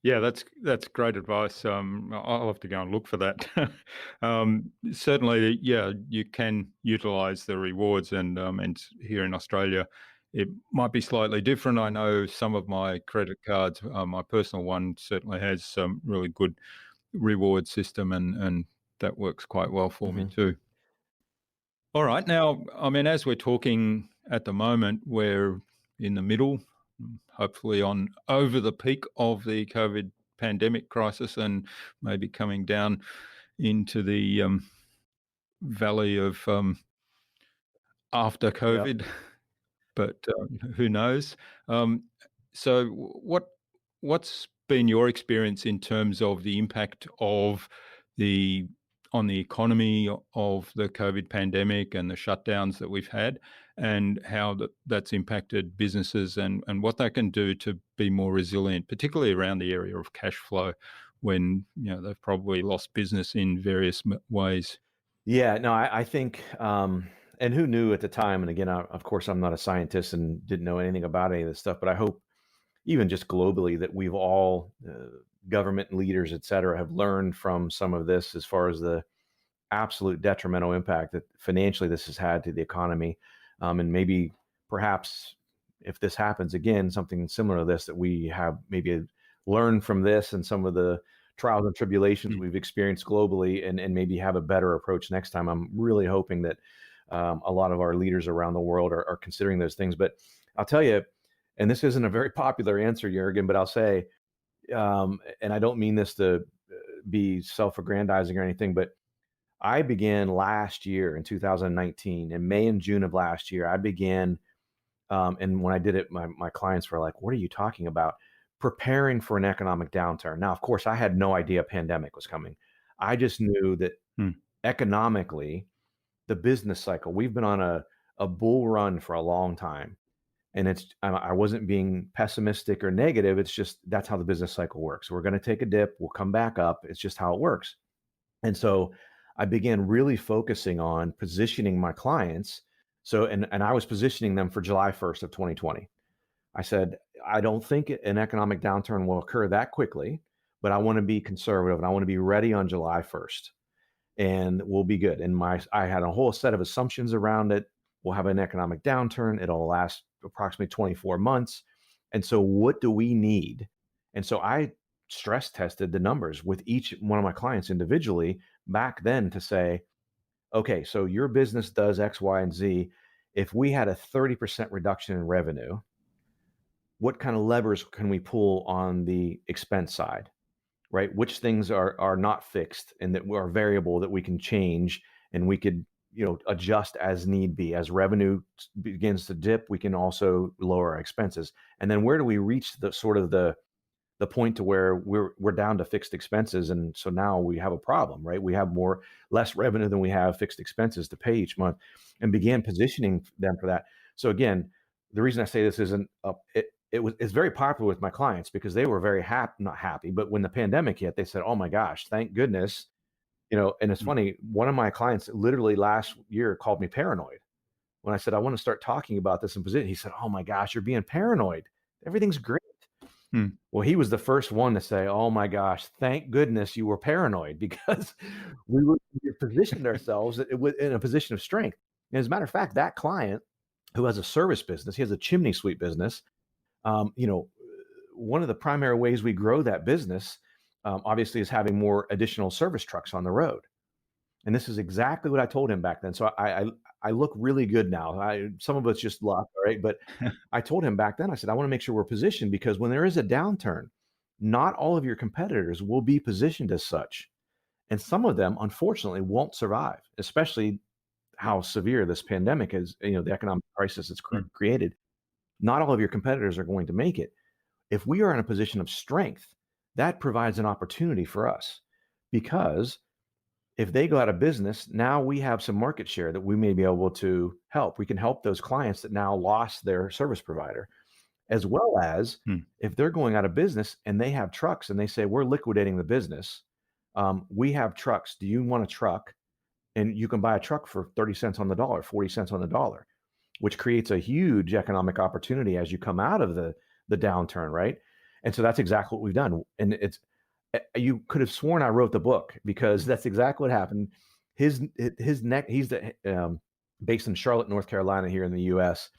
Yeah, that's great advice. I'll have to go and look for that. Certainly, yeah, you can utilize the rewards, and here in Australia, it might be slightly different. I know some of my credit cards, my personal one certainly has some really good reward system, and that works quite well for me Mhm. too. All right, now, I mean, as we're talking at the moment, we're in the middle, hopefully on over the peak of the COVID pandemic crisis, and maybe coming down into the valley of after Yep. COVID, but who knows? Um, so, what's been your experience in terms of the impact of the on the economy of the COVID pandemic and the shutdowns that we've had, and how that's impacted businesses, and what they can do to be more resilient, particularly around the area of cash flow, when they've probably lost business in various ways. Yeah, no, I think, and who knew at the time? And again, of course, I'm not a scientist and didn't know anything about any of this stuff, but I hope even just globally that we've all, government leaders, et cetera, have learned from some of this as far as the absolute detrimental impact that financially this has had to the economy. And maybe perhaps if this happens again, something similar to this, that we have maybe learned from this and some of the trials and tribulations Mm. we've experienced globally, and maybe have a better approach next time. I'm really hoping that a lot of our leaders around the world are considering those things. But I'll tell you, and this isn't a very popular answer, Jurgen, but I'll say, and I don't mean this to be self-aggrandizing or anything, but I began last year in 2019, in May and June of last year. I began, and when I did it, my clients were like, "What are you talking about?" Preparing for an economic downturn. Now, of course, I had no idea a pandemic was coming. I just knew that Mm. economically, the business cycle, we've been on a bull run for a long time. And I wasn't being pessimistic or negative. It's just that's how the business cycle works. We're going to take a dip, we'll come back up. It's just how it works. And so I began really focusing on positioning my clients. So, and I was positioning them for July 1st of 2020. I said, I don't think an economic downturn will occur that quickly, but I want to be conservative and I want to be ready on July 1st, and we'll be good. And I had a whole set of assumptions around it. We'll have an economic downturn. It'll last approximately 24 months. And so what do we need? And so I stress tested the numbers with each one of my clients individually back then to say, okay, so your business does X, Y, and Z. If we had a 30% reduction in revenue, what kind of levers can we pull on the expense side? Right? Which things are not fixed and that are variable that we can change, and we could, adjust as need be. As revenue begins to dip, we can also lower our expenses. And then where do we reach the sort of the point to where we're down to fixed expenses, and so now we have a problem, right? We have less revenue than we have fixed expenses to pay each month, and began positioning them for that. So again, the reason I say this isn't it's very popular with my clients because they were very happy, not happy, but when the pandemic hit, they said, "Oh my gosh, thank goodness." And it's Mm. funny, one of my clients literally last year called me paranoid when I said, "I want to start talking about this in position." He said, "Oh my gosh, you're being paranoid. Everything's great." Mm. Well, he was the first one to say, "Oh my gosh, thank goodness you were paranoid," because we positioned ourselves in a position of strength. And as a matter of fact, that client who has a service business, he has a chimney sweep business. um, you know, One of the primary ways we grow that business, obviously, is having more additional service trucks on the road. And this is exactly what I told him back then. So I look really good now. Some of it's just luck, right? But I told him back then, I said, I want to make sure we're positioned, because when there is a downturn, not all of your competitors will be positioned as such. And some of them, unfortunately, won't survive, especially how severe this pandemic is, the economic crisis it's Mm. created. Not all of your competitors are going to make it. If we are in a position of strength, that provides an opportunity for us, because if they go out of business, now we have some market share that we may be able to help. We can help those clients that now lost their service provider, as well as Mm. if they're going out of business and they have trucks and they say, we're liquidating the business. We have trucks. Do you want a truck? And you can buy a truck for 30 cents on the dollar, 40 cents on the dollar, which creates a huge economic opportunity as you come out of the downturn, right? And so that's exactly what we've done. And it's, you could have sworn I wrote the book, because that's exactly what happened. He's based in Charlotte, North Carolina, here in the U.S.,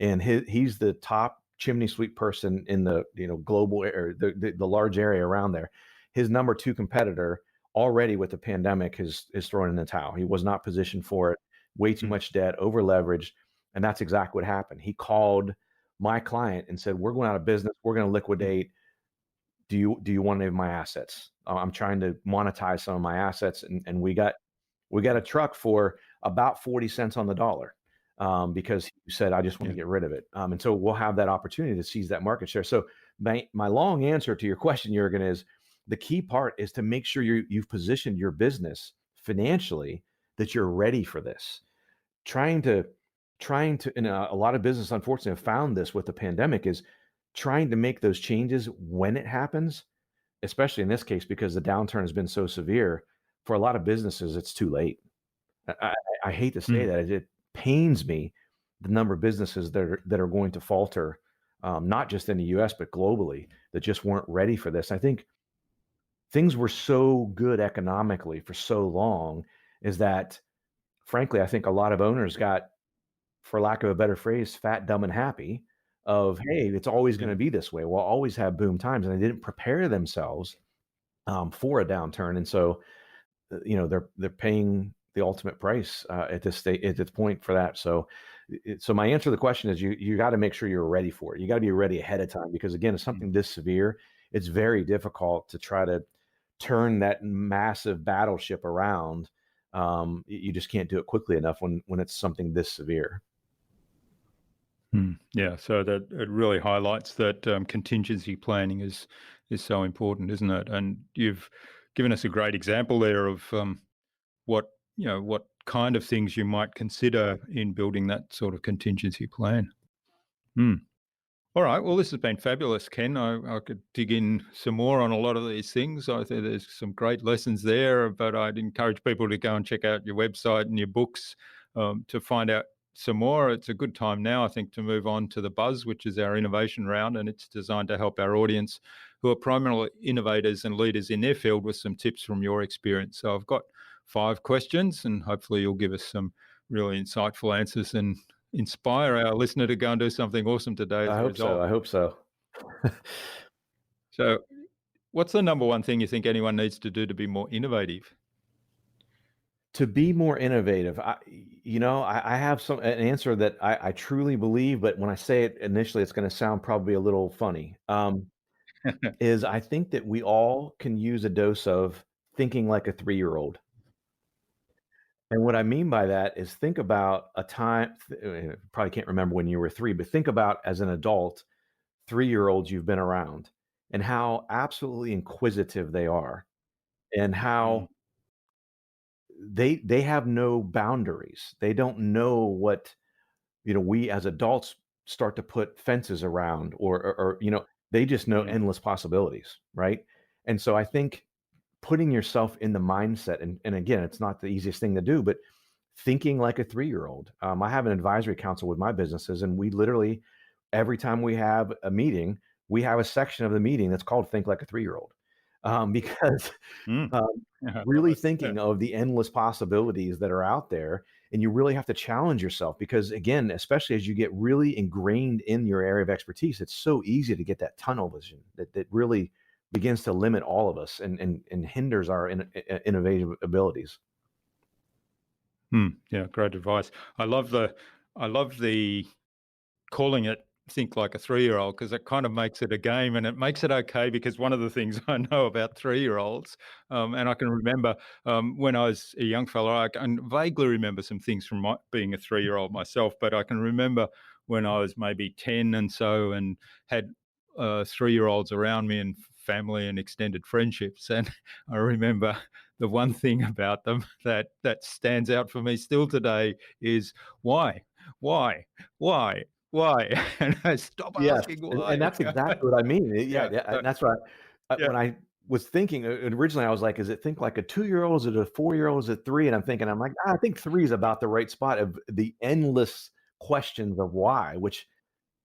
and he's the top chimney sweep person in the global or the large area around there. His number 2 competitor already with the pandemic is throwing in the towel. He was not positioned for it. Way too much debt, over leveraged, and that's exactly what happened. He called my client and said, "We're going out of business. We're going to liquidate. Do you want any of my assets? I'm trying to monetize some of my assets." And we got a truck for about 40 cents on the dollar, because he said, "I just want to get rid of it." And so we'll have that opportunity to seize that market share. So my long answer to your question, Jurgen, is the key part is to make sure you've positioned your business financially that you're ready for this. Trying to, and a lot of business, unfortunately, have found this with the pandemic, is trying to make those changes when it happens, especially in this case, because the downturn has been so severe. For a lot of businesses, it's too late. I hate to say that. It pains me, the number of businesses that are going to falter, not just in the U.S., but globally, that just weren't ready for this. I think things were so good economically for so long, is that, frankly, I think a lot of owners got, for lack of a better phrase, fat, dumb, and happy of, hey, it's always going to be this way. We'll always have boom times. And they didn't prepare themselves for a downturn. And so, they're paying the ultimate price at this point for that. So my answer to the question is you got to make sure you're ready for it. You got to be ready ahead of time, because again, it's something this severe. It's very difficult to try to turn that massive battleship around. You just can't do it quickly enough when it's something this severe. Yeah, so that it really highlights that contingency planning is so important, isn't it? And you've given us a great example there of what kind of things you might consider in building that sort of contingency plan. All right, well, this has been fabulous, Ken. I could dig in some more on a lot of these things. I think there's some great lessons there, but I'd encourage people to go and check out your website and your books to find out some more. It's a good time now, I think, to move on to the Buzz, which is our innovation round, and it's designed to help our audience, who are primarily innovators and leaders in their field, with some tips from your experience. So I've got 5 questions, and hopefully you'll give us some really insightful answers and inspire our listener to go and do something awesome today. I hope so. So what's the number one thing you think anyone needs to do to be more innovative? To be more innovative, I have an answer that I truly believe, but when I say it initially, it's going to sound probably a little funny. Is I think that we all can use a dose of thinking like a 3-year-old. And what I mean by that is, think about a time, probably can't remember when you were 3, but think about, as an adult, 3-year-olds you've been around, and how absolutely inquisitive they are, and how they have no boundaries. They don't know what, we as adults start to put fences around, or they just know endless possibilities, right? And so I think putting yourself in the mindset, and again, it's not the easiest thing to do, but thinking like a 3-year-old. I have an advisory council with my businesses, and we literally, every time we have a meeting, we have a section of the meeting that's called Think Like a 3-Year-Old. Because really thinking of the endless possibilities that are out there, and you really have to challenge yourself, because again, especially as you get really ingrained in your area of expertise, it's so easy to get that tunnel vision that really begins to limit all of us and hinders our innovative abilities. Yeah, great advice. I love the calling it Think Like a 3-Year-Old, because it kind of makes it a game, and it makes it okay, because one of the things I know about 3-year-olds, and I can remember when I was a young fellow, I can vaguely remember some things from being a 3-year-old myself, but I can remember when I was maybe 10 and so, and had 3-year-olds around me, and family and extended friendships. And I remember the one thing about them that stands out for me still today is why? And I stop asking why. And that's exactly what I mean. And that's right. was thinking originally, I was like, is it think like a 2-year-old? Is it a 4-year-old? Is it 3? And I'm like, I think 3 is about the right spot of the endless questions of why, which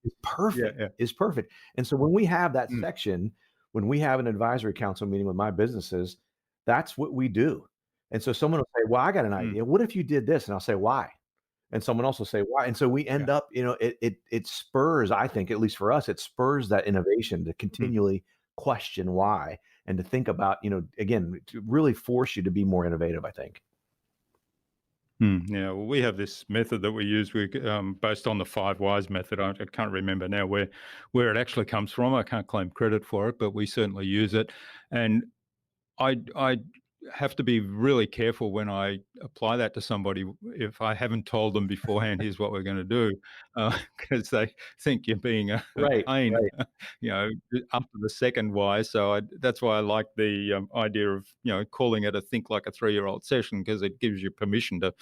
is Yeah, perfect, yeah. is perfect. And so when we have that Mm, section, when we have an advisory council meeting with my businesses, that's what we do. And so someone will say, well, I got an mm, idea. What if you did this? And I'll say, why? And someone else will say, why? And so we yeah. end up, it spurs, I think, at least for us, it spurs that innovation to Mm. continually question why and to think about, again, to really force you to be more innovative, I think. Yeah, well, we have this method that we use based on the 5 whys method. I can't remember now where it actually comes from. I can't claim credit for it, but we certainly use it. And I have to be really careful when I apply that to somebody if I haven't told them beforehand, here's what we're going to do, because they think you're being a Right, pain, right. up to the second why. So that's why I like the idea of calling it a think like a 3-year-old session, because it gives you permission to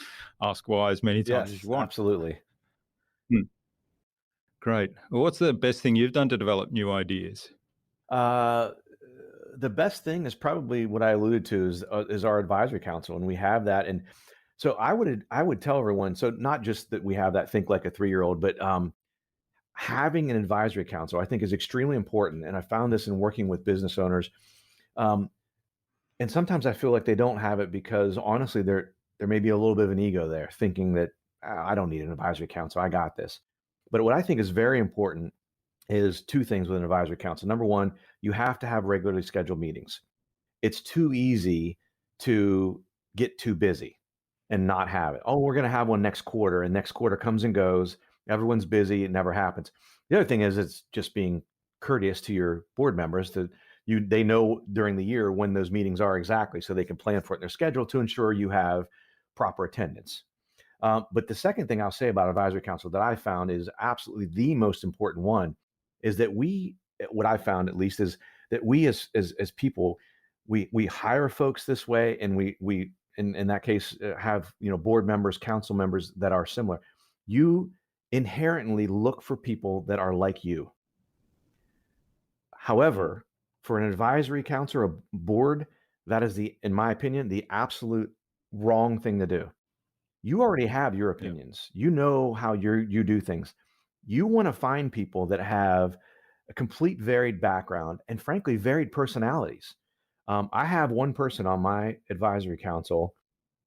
ask why as many times as you Yes, want. absolutely. Hmm, Great. Well, what's the best thing you've done to develop new ideas? Uh, the best thing is probably what I alluded to is our advisory council, and we have that. And so I would tell everyone. So not just that we have that think like a 3-year-old, but having an advisory council, I think, is extremely important. And I found this in working with business owners. Um, and sometimes I feel like they don't have it because honestly, there may be a little bit of an ego there, thinking that I don't need an advisory council, I got this. But what I think is very important is two things with an advisory council. Number one, you have to have regularly scheduled meetings. It's too easy to get too busy and not have it. Oh, we're going to have one next quarter, and next quarter comes and goes. Everyone's busy. It never happens. The other thing is it's just being courteous to your board members that they know during the year when those meetings are exactly, so they can plan for it in their schedule to ensure you have proper attendance. But the second thing I'll say about advisory council that I found is absolutely the most important one is that what I found at least is that we as people, we hire folks this way, and we in that case have board members, council members that are similar. You inherently look for people that are like you. Mm, However, for an advisory council or a board, that is in my opinion, the absolute wrong thing to do. You already have your yeah. opinions. You know how you do things. You want to find people that have a complete varied background and frankly varied personalities. I have one person on my advisory council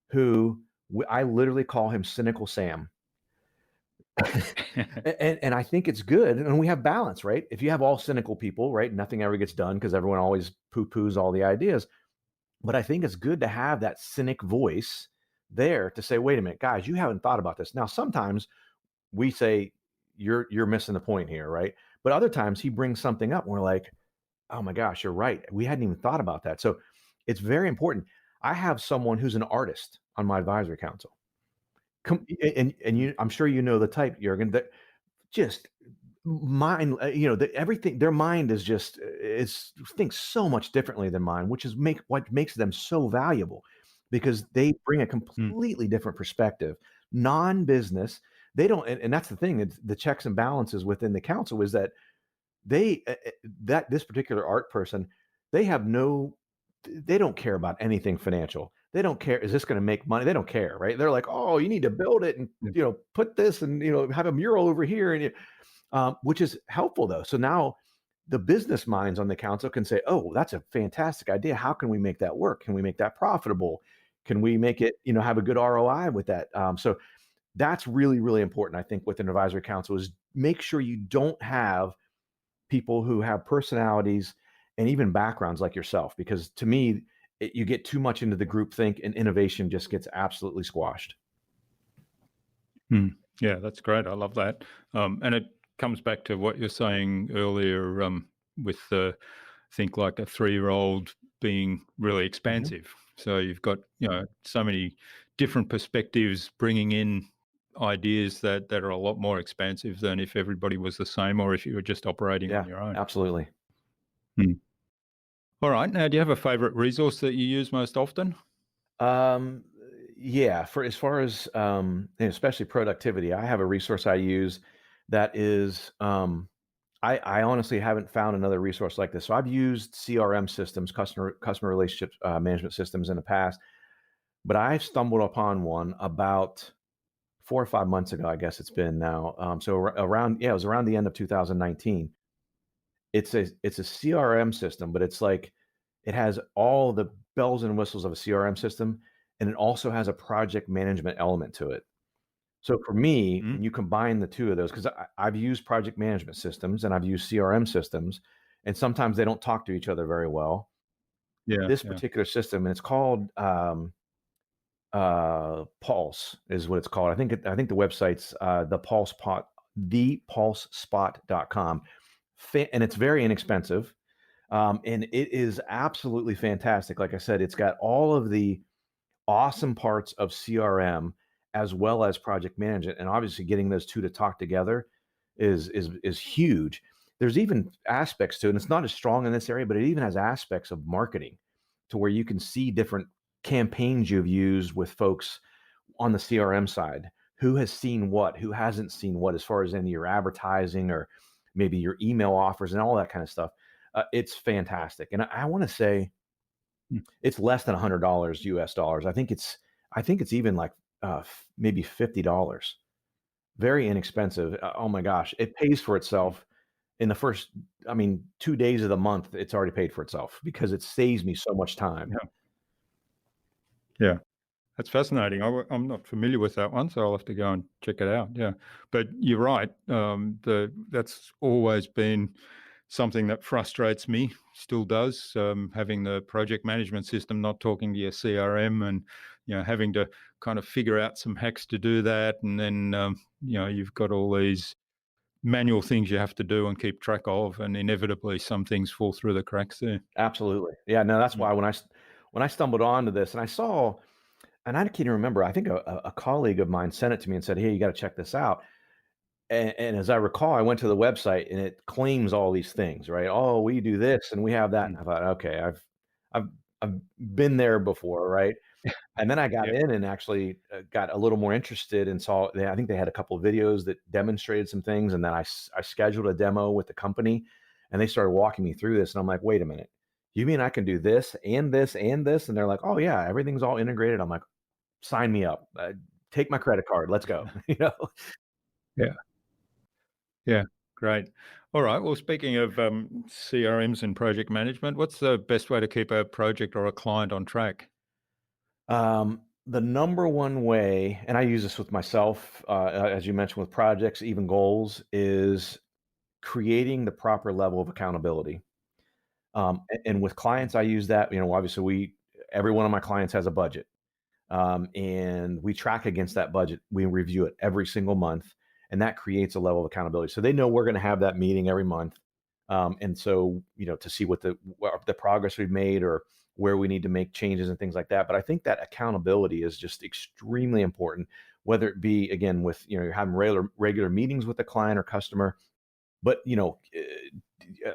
who I literally call him Cynical Sam. And I think it's good. And we have balance, right? If you have all cynical people, right, nothing ever gets done because everyone always poo-poos all the ideas. But I think it's good to have that cynic voice there to say, wait a minute, guys, you haven't thought about this. Now, sometimes we say, you're missing the point here, right? But other times he brings something up and we're like, oh my gosh, you're right. We hadn't even thought about that. So it's very important. I have someone who's an artist on my advisory council. And I'm sure you know the type, Jurgen, that just mind, everything, their mind is just is thinks so much differently than mine, which is what makes them so valuable because they bring a Mm, completely different perspective, non-business. They don't, and that's the thing, it's the checks and balances within the council is that that this particular art person, they have no, they don't care about anything financial. They don't care, is this going to make money? They don't care, right? They're like, oh, you need to build it and yeah. put this and have a mural over here, and which is helpful though. So now the business minds on the council can say, oh, that's a fantastic idea. How can we make that work? Can we make that profitable? Can we make it, have a good ROI with that? So that's really, really important, I think, with an advisory council is make sure you don't have people who have personalities and even backgrounds like yourself, because to me, you get too much into the group think and innovation just gets absolutely squashed. Yeah, that's great. I love that. And it comes back to what you're saying earlier with the think like a 3-year-old being really Mhm. expansive. So you've got so many different perspectives bringing in ideas that are a lot more expansive than if everybody was the same or if you were just operating on Yeah, your own. absolutely. Hmm. All right. Now, do you have a favorite resource that you use most often? Um, yeah, for as far as and especially productivity, I have a resource I use that is I honestly haven't found another resource like this. So I've used CRM systems, customer relationship management systems in the past, but I stumbled upon one about 4 or 5 months ago. I guess it's been now. So around, yeah, it was around the end of 2019. It's a CRM system, but it's like it has all the bells and whistles of a CRM system, and it also has a project management element to it. So for me, Mm. when you combine the two of those, because I've used project management systems and I've used CRM systems, and sometimes they don't talk to each other very well. Yeah, This yeah. particular system, and it's called Pulse, is what it's called. I think the website's thepulsespot.com, and it's very inexpensive. And it is absolutely fantastic. Like I said, it's got all of the awesome parts of CRM as well as project management, and obviously getting those two to talk together is huge. There's even aspects to it, and it's not as strong in this area, but it even has aspects of marketing to where you can see different campaigns you've used with folks on the CRM side. Who has seen what, who hasn't seen what, as far as in your advertising or maybe your email offers and all that kind of stuff. It's fantastic. And I want to say Mm. it's less than $100 US dollars. I think it's even like maybe $50. Very inexpensive. Oh my gosh, it pays for Mm. itself in the first, I mean, 2 days of the month. It's already paid for itself because it saves me so much time. Yeah, yeah. That's fascinating. I'm not familiar with that one, so I'll have to go and check it out. Yeah, but you're right. That's always been something that frustrates me. Still does. Having the project management system not talking to your CRM, and having to kind of figure out some hacks to do that, and then you've got all these manual things you have to do and keep track of, and inevitably some things fall through the cracks there. Absolutely. Yeah, no, that's Mm. why when I stumbled onto this and I saw, and I can't even remember, I think a colleague of mine sent it to me and said, "Hey, you got to check this out." And as I recall, I went to the website and it claims all these things, right? Oh, we do this and we have that. And Mm. I thought, okay, I've I've been there before, right? And then I got Yeah. in and actually got a little more interested and saw. I think they had a couple of videos that demonstrated some things, and then I scheduled a demo with the company, and they started walking me through this, and I'm like, wait a minute, you mean I can do this and this and this? And they're like, oh yeah, everything's all integrated. I'm like, sign me up. Take my credit card. Let's go. Yeah. Yeah, great. All right. Well, speaking of CRMs and project management, what's the best way to keep a project or a client on track? The number one way, and I use this with myself, as you mentioned, with projects, even goals, is creating the proper level of accountability. And with clients, I use that. Obviously, every one of my clients has a budget, and we track against that budget. We review it every single month, and that creates a level of accountability. So they know we're going to have that meeting every month, and so to see what the progress we've made or where we need to make changes and things like that. But I think that accountability is just extremely important, whether it be again with you're having regular meetings with the client or customer. But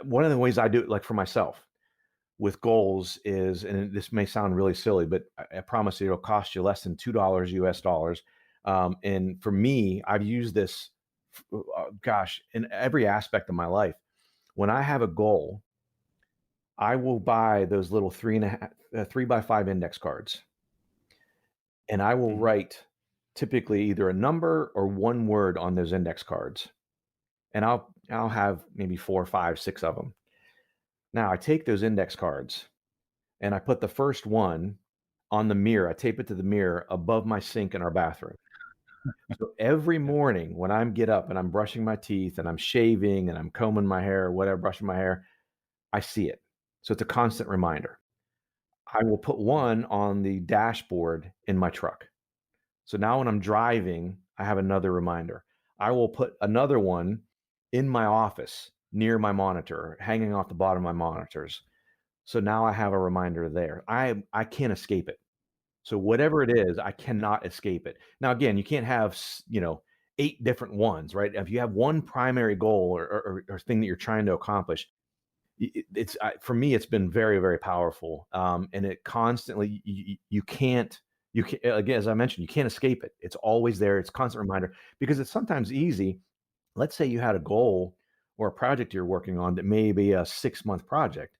one of the ways I do it, like for myself with goals, is, and this may sound really silly, but I promise you it'll cost you less than $2 US dollars. And for me, I've used this, gosh, in every aspect of my life. When I have a goal, I will buy those little 3x5 index cards, and I will Mhm. write typically either a number or one word on those index cards, and I'll have maybe four, five, six of them. Now I take those index cards and I put the first one on the mirror. I tape it to the mirror above my sink in our bathroom. So every Yeah. morning when I get up and I'm brushing my teeth and I'm shaving and I'm combing my hair, whatever, brushing my hair, I see it. So it's a constant reminder. I will put Mm. one on the dashboard in my truck. So now when I'm driving, I have another reminder. I will put another one in my office near my monitor, hanging off the bottom of my monitors. So now I have a reminder there. I can't escape it. So whatever it is, I Yeah. cannot escape it. Now again, you can't have 8 different ones, right? If you have one primary goal or thing that you're trying to accomplish, it's for me, it's been very, very powerful. And it constantly, you can't, again, as I mentioned, you can't escape it. It's always there. It's a constant reminder because it's sometimes easy. Let's say you had a goal or a project you're working on that may be a 6-month project.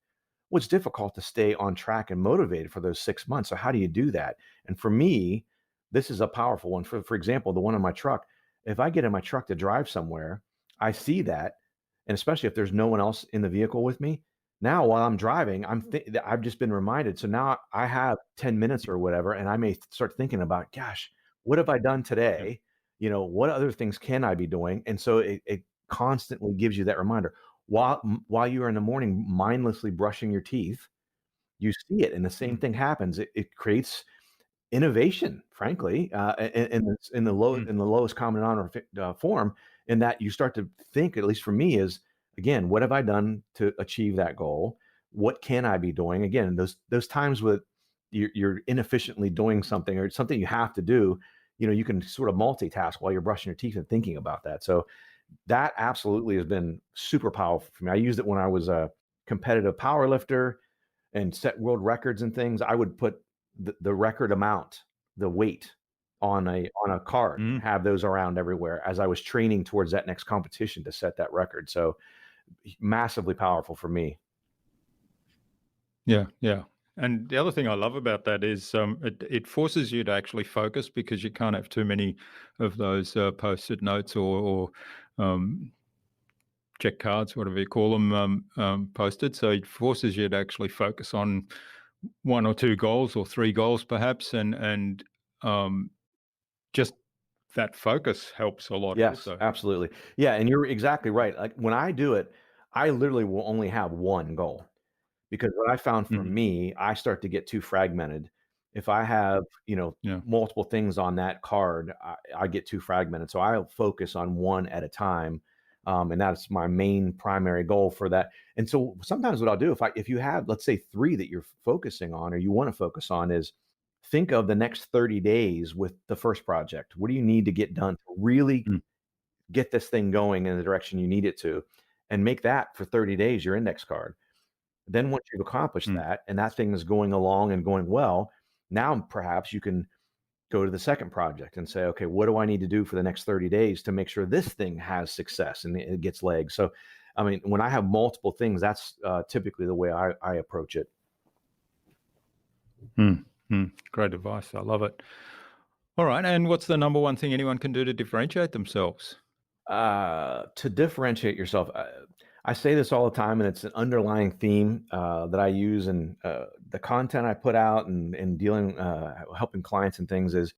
Well, it's difficult to stay on track and motivated for those 6 months. So how do you do that? And for me, this is a powerful one. For example, the one in my truck, if I get in my truck to drive somewhere, I see that, and especially if there's no one else in the vehicle with me, now while I'm driving, I've just been reminded. So now I have 10 minutes or whatever, and I may start thinking about, gosh, what have I done Yeah. today? What other things can I be doing? And so it constantly gives you that reminder. While you are in the morning mindlessly brushing your teeth, you see it, and the same Mm, thing happens. It creates innovation, frankly, mm, in the lowest common form, in that you start to think, at least for me, is again, what have I done to achieve that goal? What can I be doing? Again, those times with you're inefficiently doing something or something you have to do, you can sort of multitask while you're brushing your teeth and thinking about that. So that absolutely has been super powerful for me. I used it when I was a competitive power lifter and set world records and things. I would put the record amount, the weight on a card and mm. have those around everywhere as I was training towards that next competition to set that record. So massively powerful for me. Yeah, yeah. And the other thing I love about that is it forces you to actually focus because you can't have too many of those post-it notes or check cards, whatever you call them, posted. So it forces you to actually focus on one or two goals or three goals, perhaps, and um, just that focus helps a lot. Yes, Also, absolutely. Yeah, and you're exactly right. Like when I do it, I literally will only have one goal. Because what I found for mm, me, I start to get too fragmented. If I have, yeah, multiple things on that card, I get too fragmented. So I'll focus on one at a time. And that's my main primary goal for that. And so sometimes what I'll do, if you have, let's say, three that you're focusing on or you want to focus on, is think of the next 30 days with the first project. What do you need to get done to really mm, get this thing going in the direction you need it to? And make that for 30 days your index card. Then once you've accomplished mm. that and that thing is going along and going well, now perhaps you can go to the second project and say, okay, what do I need to do for the next 30 days to make sure this thing has success and it gets legs? So, I mean, when I have multiple things, that's typically the way I approach it. Mm, mm. Great advice. I love it. All right. And what's the number one thing anyone can do to differentiate themselves? To differentiate yourself, I say this all the time, and it's an underlying theme that I use in the content I put out and dealing, helping clients and things is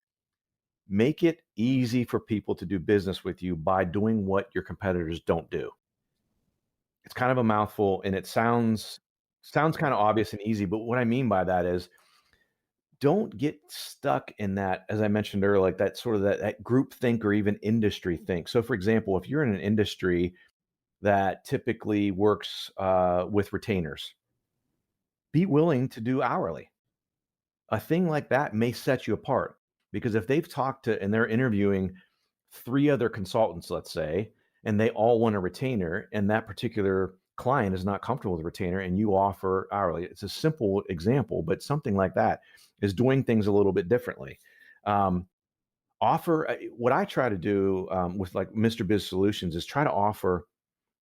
make it easy for people to do business with you by doing what your competitors don't do. It's kind of a mouthful and it sounds kind of obvious and easy, but what I mean by that is don't get stuck in that, as I mentioned earlier, like that sort of that group think or even industry think. So for example, if you're in an industry that typically works with retainers, be willing to do hourly. A thing like that may set you apart because if they've talked to and they're interviewing three other consultants, let's say, and they all want a retainer, and that particular client is not comfortable with a retainer, and you offer hourly. It's a simple example, but something like that is doing things a little bit differently. Um, offer what I try to do with like Mr. Biz Solutions is try to offer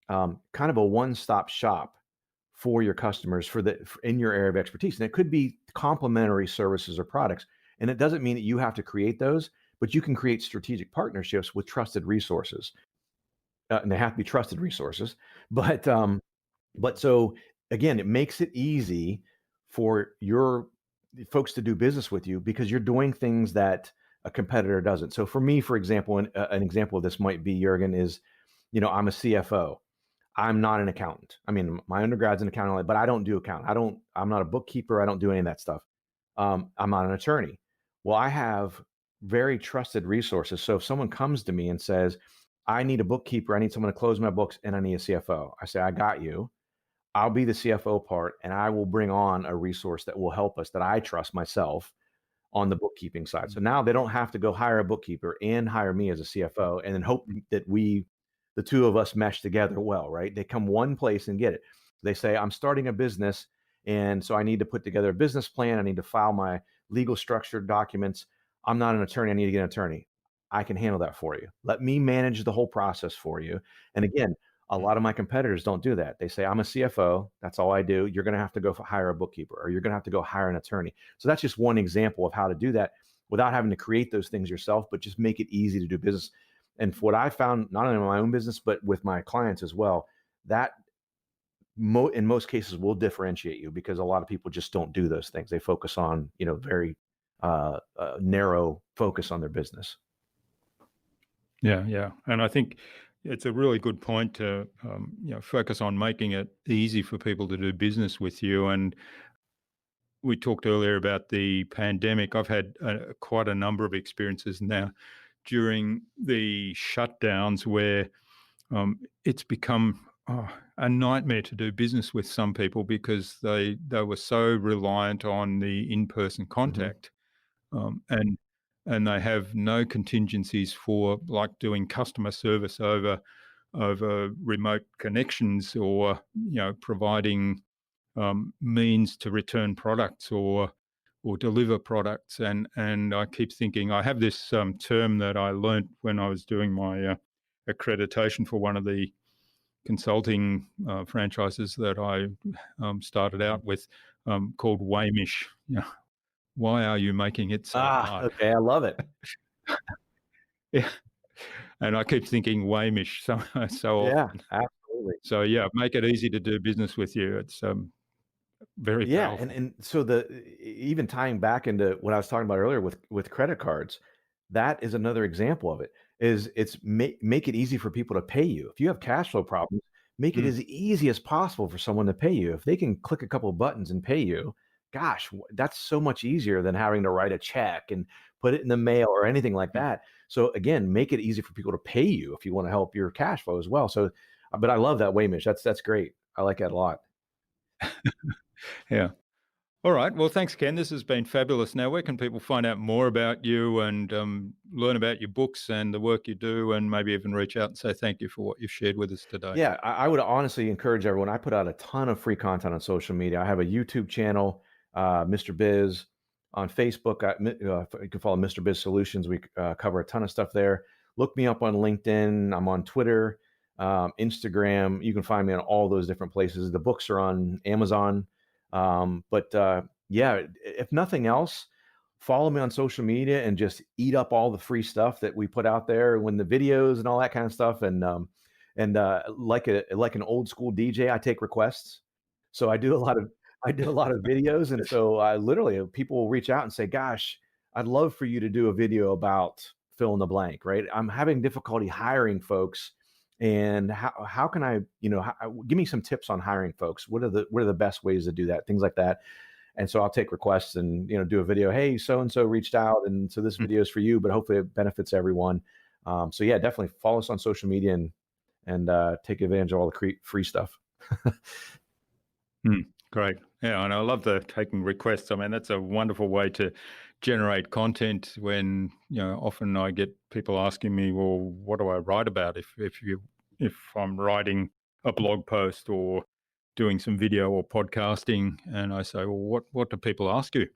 kind of a one-stop shop for your customers in your area of expertise. And it could be complementary services or products. And it doesn't mean that you have to create those, but you can create strategic partnerships with trusted resources. And they have to be trusted resources. But so again, it makes it easy for your folks to do business with you because you're doing things that a competitor doesn't. So for me, for example, an example of this might be Jurgen is, I'm a CFO. I'm not an accountant. I mean, my undergrad's in accounting, but I don't do accounting. I'm not a bookkeeper. I don't do any of that stuff. I'm not an attorney. Well, I have very trusted resources. So if someone comes to me and says, I need a bookkeeper, I need someone to close my books, and I need a CFO, I say, I got you. I'll be the CFO part, and I will bring on a resource that will help us that I trust myself on the bookkeeping side. So now they don't have to go hire a bookkeeper and hire me as a CFO and then hope that the two of us mesh together well, right? They come one place and get it. They say, I'm starting a business. And so I need to put together a business plan. I need to file my legal structured documents. I'm not an attorney. I need to get an attorney. I can handle that for you. Let me manage the whole process for you. And again, A lot of my competitors don't do that. They say, I'm a CFO. That's all I do. You're going to have to go hire a bookkeeper, or you're going to have to go hire an attorney. So that's just one example of how to do that without having to create those things yourself, but just make it easy to do business. And what I found, not only in my own business, but with my clients as well, that in most cases will differentiate you, because a lot of people just don't do those things. They focus on, very narrow focus on their business. Yeah. And I think it's a really good point to focus on making it easy for people to do business with you. And we talked earlier about the pandemic. I've had quite a number of experiences now during the shutdowns where it's become a nightmare to do business with some people, because they were so reliant on the in-person contact. And they have no contingencies for, like, doing customer service over remote connections, or providing means to return products or deliver products. And I keep thinking, I have this term that I learnt when I was doing my accreditation for one of the consulting franchises that I started out with, called Wamish. Why are you making it so hard? Okay, I love it. Yeah. And I keep thinking Wamish so Yeah, often. absolutely. So yeah, make it easy to do business with you. It's very Yeah, powerful. and so even tying back into what I was talking about earlier with credit cards, that is another example of it. It's make it easy for people to pay you. If you have cash flow problems, make it as easy as possible for someone to pay you. If they can click a couple of buttons and pay you, gosh, that's so much easier than having to write a check and put it in the mail or anything like that. So again, make it easy for people to pay you if you want to help your cash flow as well. So, but I love that Waymish. That's great. I like that a lot. Yeah. All right. Well, thanks, Ken. This has been fabulous. Now, where can people find out more about you and learn about your books and the work you do, and maybe even reach out and say thank you for what you've shared with us today? Yeah, I would honestly encourage everyone. I put out a ton of free content on social media. I have a YouTube channel, Mr. Biz. On Facebook, you can follow Mr. Biz Solutions. We cover a ton of stuff there. Look me up on LinkedIn. I'm on Twitter, Instagram. You can find me on all those different places. The books are on Amazon. Yeah, if nothing else, follow me on social media and just eat up all the free stuff that we put out there, when the videos and all that kind of stuff. And like an old school DJ, I take requests. So I do a lot of videos, and so I literally, people will reach out and say, "Gosh, I'd love for you to do a video about fill in the blank." Right? I'm having difficulty hiring folks, and how can I, give me some tips on hiring folks. What are the best ways to do that? Things like that. And so I'll take requests and do a video. Hey, so and so reached out, and so this video is for you, but hopefully it benefits everyone. So yeah, definitely follow us on social media and take advantage of all the free stuff. Great. Yeah, and I love the taking requests. I mean, that's a wonderful way to generate content when, often I get people asking me, well, what do I write about if I'm writing a blog post or doing some video or podcasting? And I say, well, what do people ask you?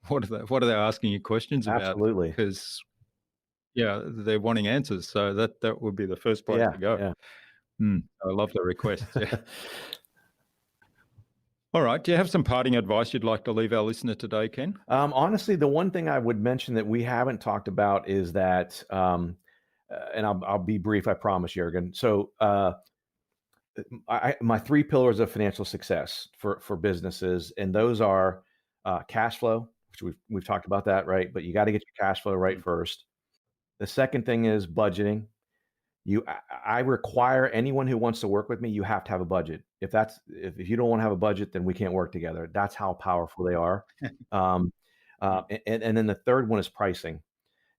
What are they asking you questions about? Absolutely. Because they're wanting answers. So that would be the first place to go. Yeah. I love the requests. Yeah. All right. Do you have some parting advice you'd like to leave our listener today, Ken? Honestly, the one thing I would mention that we haven't talked about is that, and I'll be brief, I promise, Jürgen. So my 3 pillars of financial success for businesses, and those are cash flow, which we've talked about that, right? But you got to get your cash flow right first. The second thing is budgeting. I require anyone who wants to work with me, you have to have a budget. If you don't want to have a budget, then we can't work together. That's how powerful they are. And then the third one is pricing.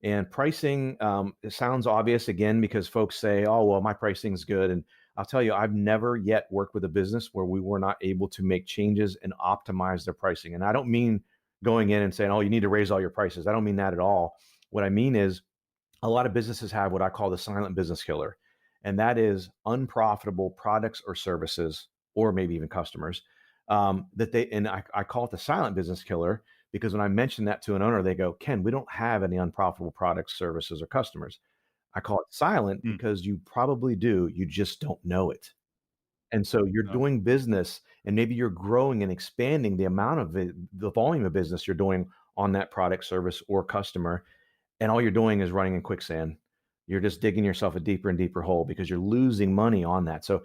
And pricing, it sounds obvious again, because folks say, oh, well, my pricing is good. And I'll tell you, I've never yet worked with a business where we were not able to make changes and optimize their pricing. And I don't mean going in and saying, oh, you need to raise all your prices. I don't mean that at all. What I mean is, a lot of businesses have what I call the silent business killer, and that is unprofitable products or services, or maybe even customers, I call it the silent business killer, because when I mention that to an owner, they go, Ken, we don't have any unprofitable products, services, or customers. I call it silent Mm. because you probably do, you just don't know it. And so you're No. doing business and maybe you're growing and expanding the amount of it, the volume of business you're doing on that product, service, or customer. And all you're doing is running in quicksand. You're just digging yourself a deeper and deeper hole because you're losing money on that. So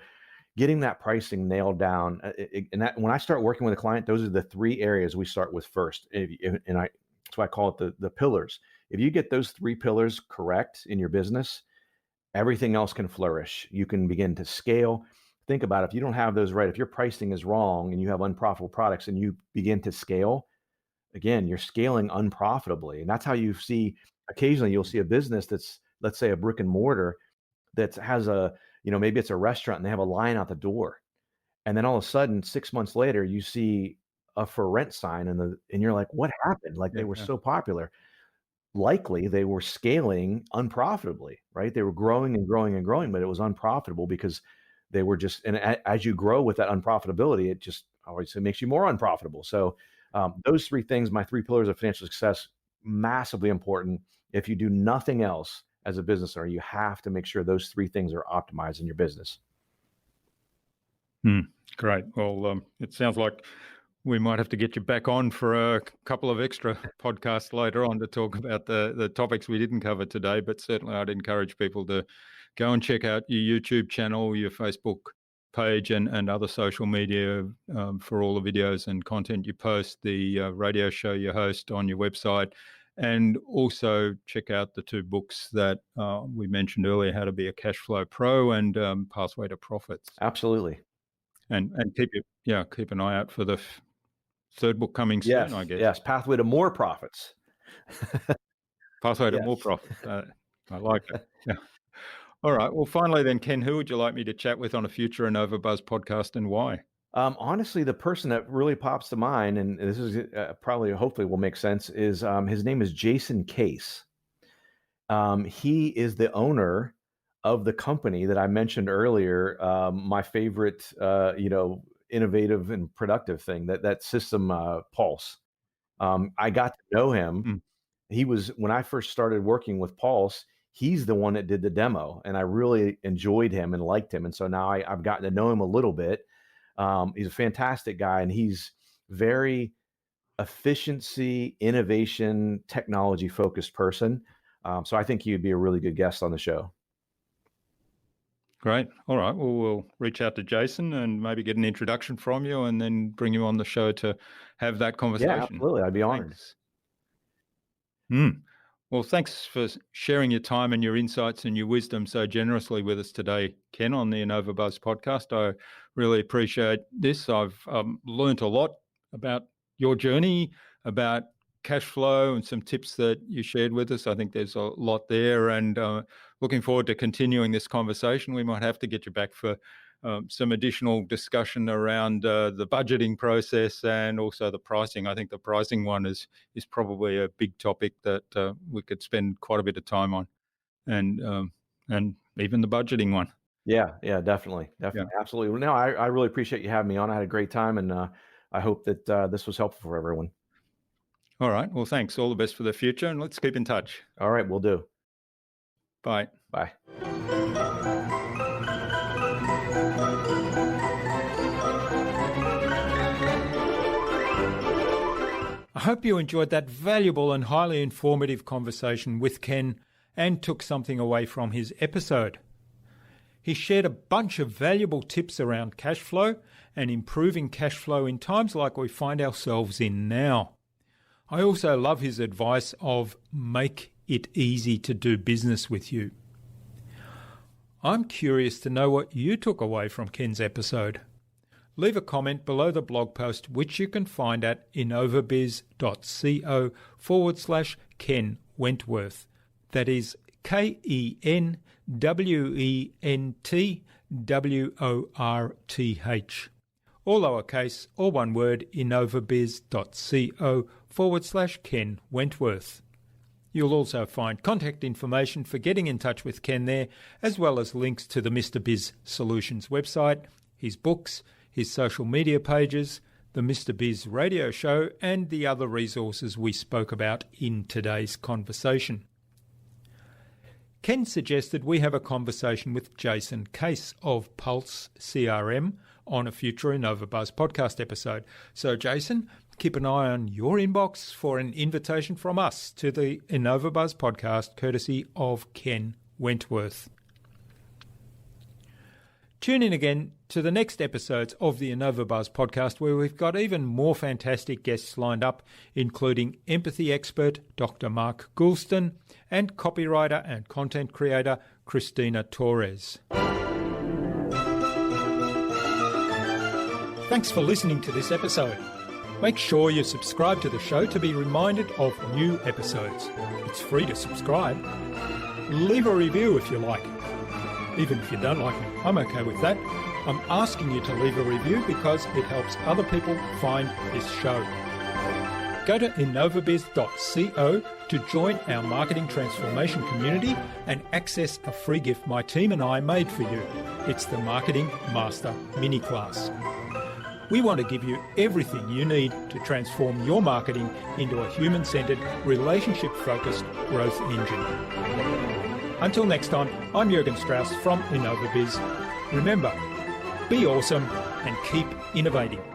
getting that pricing nailed down, and that when I start working with a client, those are the three areas we start with first. That's why I call it the pillars. If you get those three pillars correct in your business, everything else can flourish. You can begin to scale. Think about it. If you don't have those right, if your pricing is wrong and you have unprofitable products and you begin to scale, again, you're scaling unprofitably. And that's how you see occasionally you'll see a business that's, let's say, a brick and mortar that has maybe it's a restaurant and they have a line out the door. And then all of a sudden, 6 months later, you see a for rent sign and you're like, what happened? Like they Yeah, were yeah. so popular. Likely they were scaling unprofitably, right? They were growing and growing and growing, but it was unprofitable because they were just, and as you grow with that unprofitability, it just obviously makes you more unprofitable. So those three things, my three pillars of financial success, massively important. If you do nothing else as a business owner, you have to make sure those three things are optimized in your business. Great. Well, it sounds like we might have to get you back on for a couple of extra podcasts later on to talk about the topics we didn't cover today. But certainly I'd encourage people to go and check out your YouTube channel, your Facebook page, and other social media for all the videos and content you post, the radio show you host on your website, and also check out the two books that we mentioned earlier, How to Be a Cash Flow Pro and Pathway to Profits. Absolutely. And keep an eye out for the third book coming soon, I guess. Yes, Pathway to More Profits. Pathway to More Profits. I like it. Yeah. All right. Well, finally then, Ken, who would you like me to chat with on a future InnovaBuzz podcast and why? Honestly, the person that really pops to mind, and this is hopefully will make sense, is his name is Jason Case. He is the owner of the company that I mentioned earlier, my favorite, innovative and productive thing, that system, Pulse. I got to know him. He was, when I first started working with Pulse, he's the one that did the demo, and I really enjoyed him and liked him. And so now I've gotten to know him a little bit. He's a fantastic guy, and he's very efficiency, innovation, technology focused person. So I think he'd be a really good guest on the show. Great. All right. Well, we'll reach out to Jason and maybe get an introduction from you and then bring you on the show to have that conversation. Yeah, absolutely. I'd be honored. Thanks. Well, thanks for sharing your time and your insights and your wisdom so generously with us today, Ken, on the InnovaBuzz podcast. I really appreciate this. I've learned a lot about your journey, about cash flow and some tips that you shared with us. I think there's a lot there, and looking forward to continuing this conversation. We might have to get you back for some additional discussion around the budgeting process and also the pricing. I think the pricing one is probably a big topic that we could spend quite a bit of time on, and even the budgeting one. Yeah, definitely, absolutely. Well, no, I really appreciate you having me on. I had a great time, and I hope that this was helpful for everyone. All right. Well, thanks. All the best for the future, and let's keep in touch. All right, we'll do. Bye. Bye. I hope you enjoyed that valuable and highly informative conversation with Ken and took something away from his episode. He shared a bunch of valuable tips around cash flow and improving cash flow in times like we find ourselves in now. I also love his advice of make it easy to do business with you. I'm curious to know what you took away from Ken's episode. Leave a comment below the blog post, which you can find at innovabiz.co/Ken Wentworth. That is KenWentworth. All lowercase, all one word, innovabiz.co/Ken Wentworth. You'll also find contact information for getting in touch with Ken there, as well as links to the Mr. Biz Solutions website, his books, his social media pages, the Mr. Biz radio show, and the other resources we spoke about in today's conversation. Ken suggested we have a conversation with Jason Case of Pulse CRM on a future InnovaBuzz podcast episode. So, Jason, keep an eye on your inbox for an invitation from us to the InnovaBuzz podcast, courtesy of Ken Wentworth. Tune in again to the next episodes of the InnovaBuzz podcast, where we've got even more fantastic guests lined up, including empathy expert Dr. Mark Goulston and copywriter and content creator Christina Torres. Thanks for listening to this episode. Make sure you subscribe to the show to be reminded of new episodes. It's free to subscribe. Leave a review if you like. Even if you don't like me, I'm okay with that. I'm asking you to leave a review because it helps other people find this show. Go to innovabiz.co to join our marketing transformation community and access a free gift my team and I made for you. It's the Marketing Master Mini Class. We want to give you everything you need to transform your marketing into a human-centered, relationship-focused growth engine. Until next time, I'm Jürgen Strauss from InnovaBiz. Remember, be awesome and keep innovating.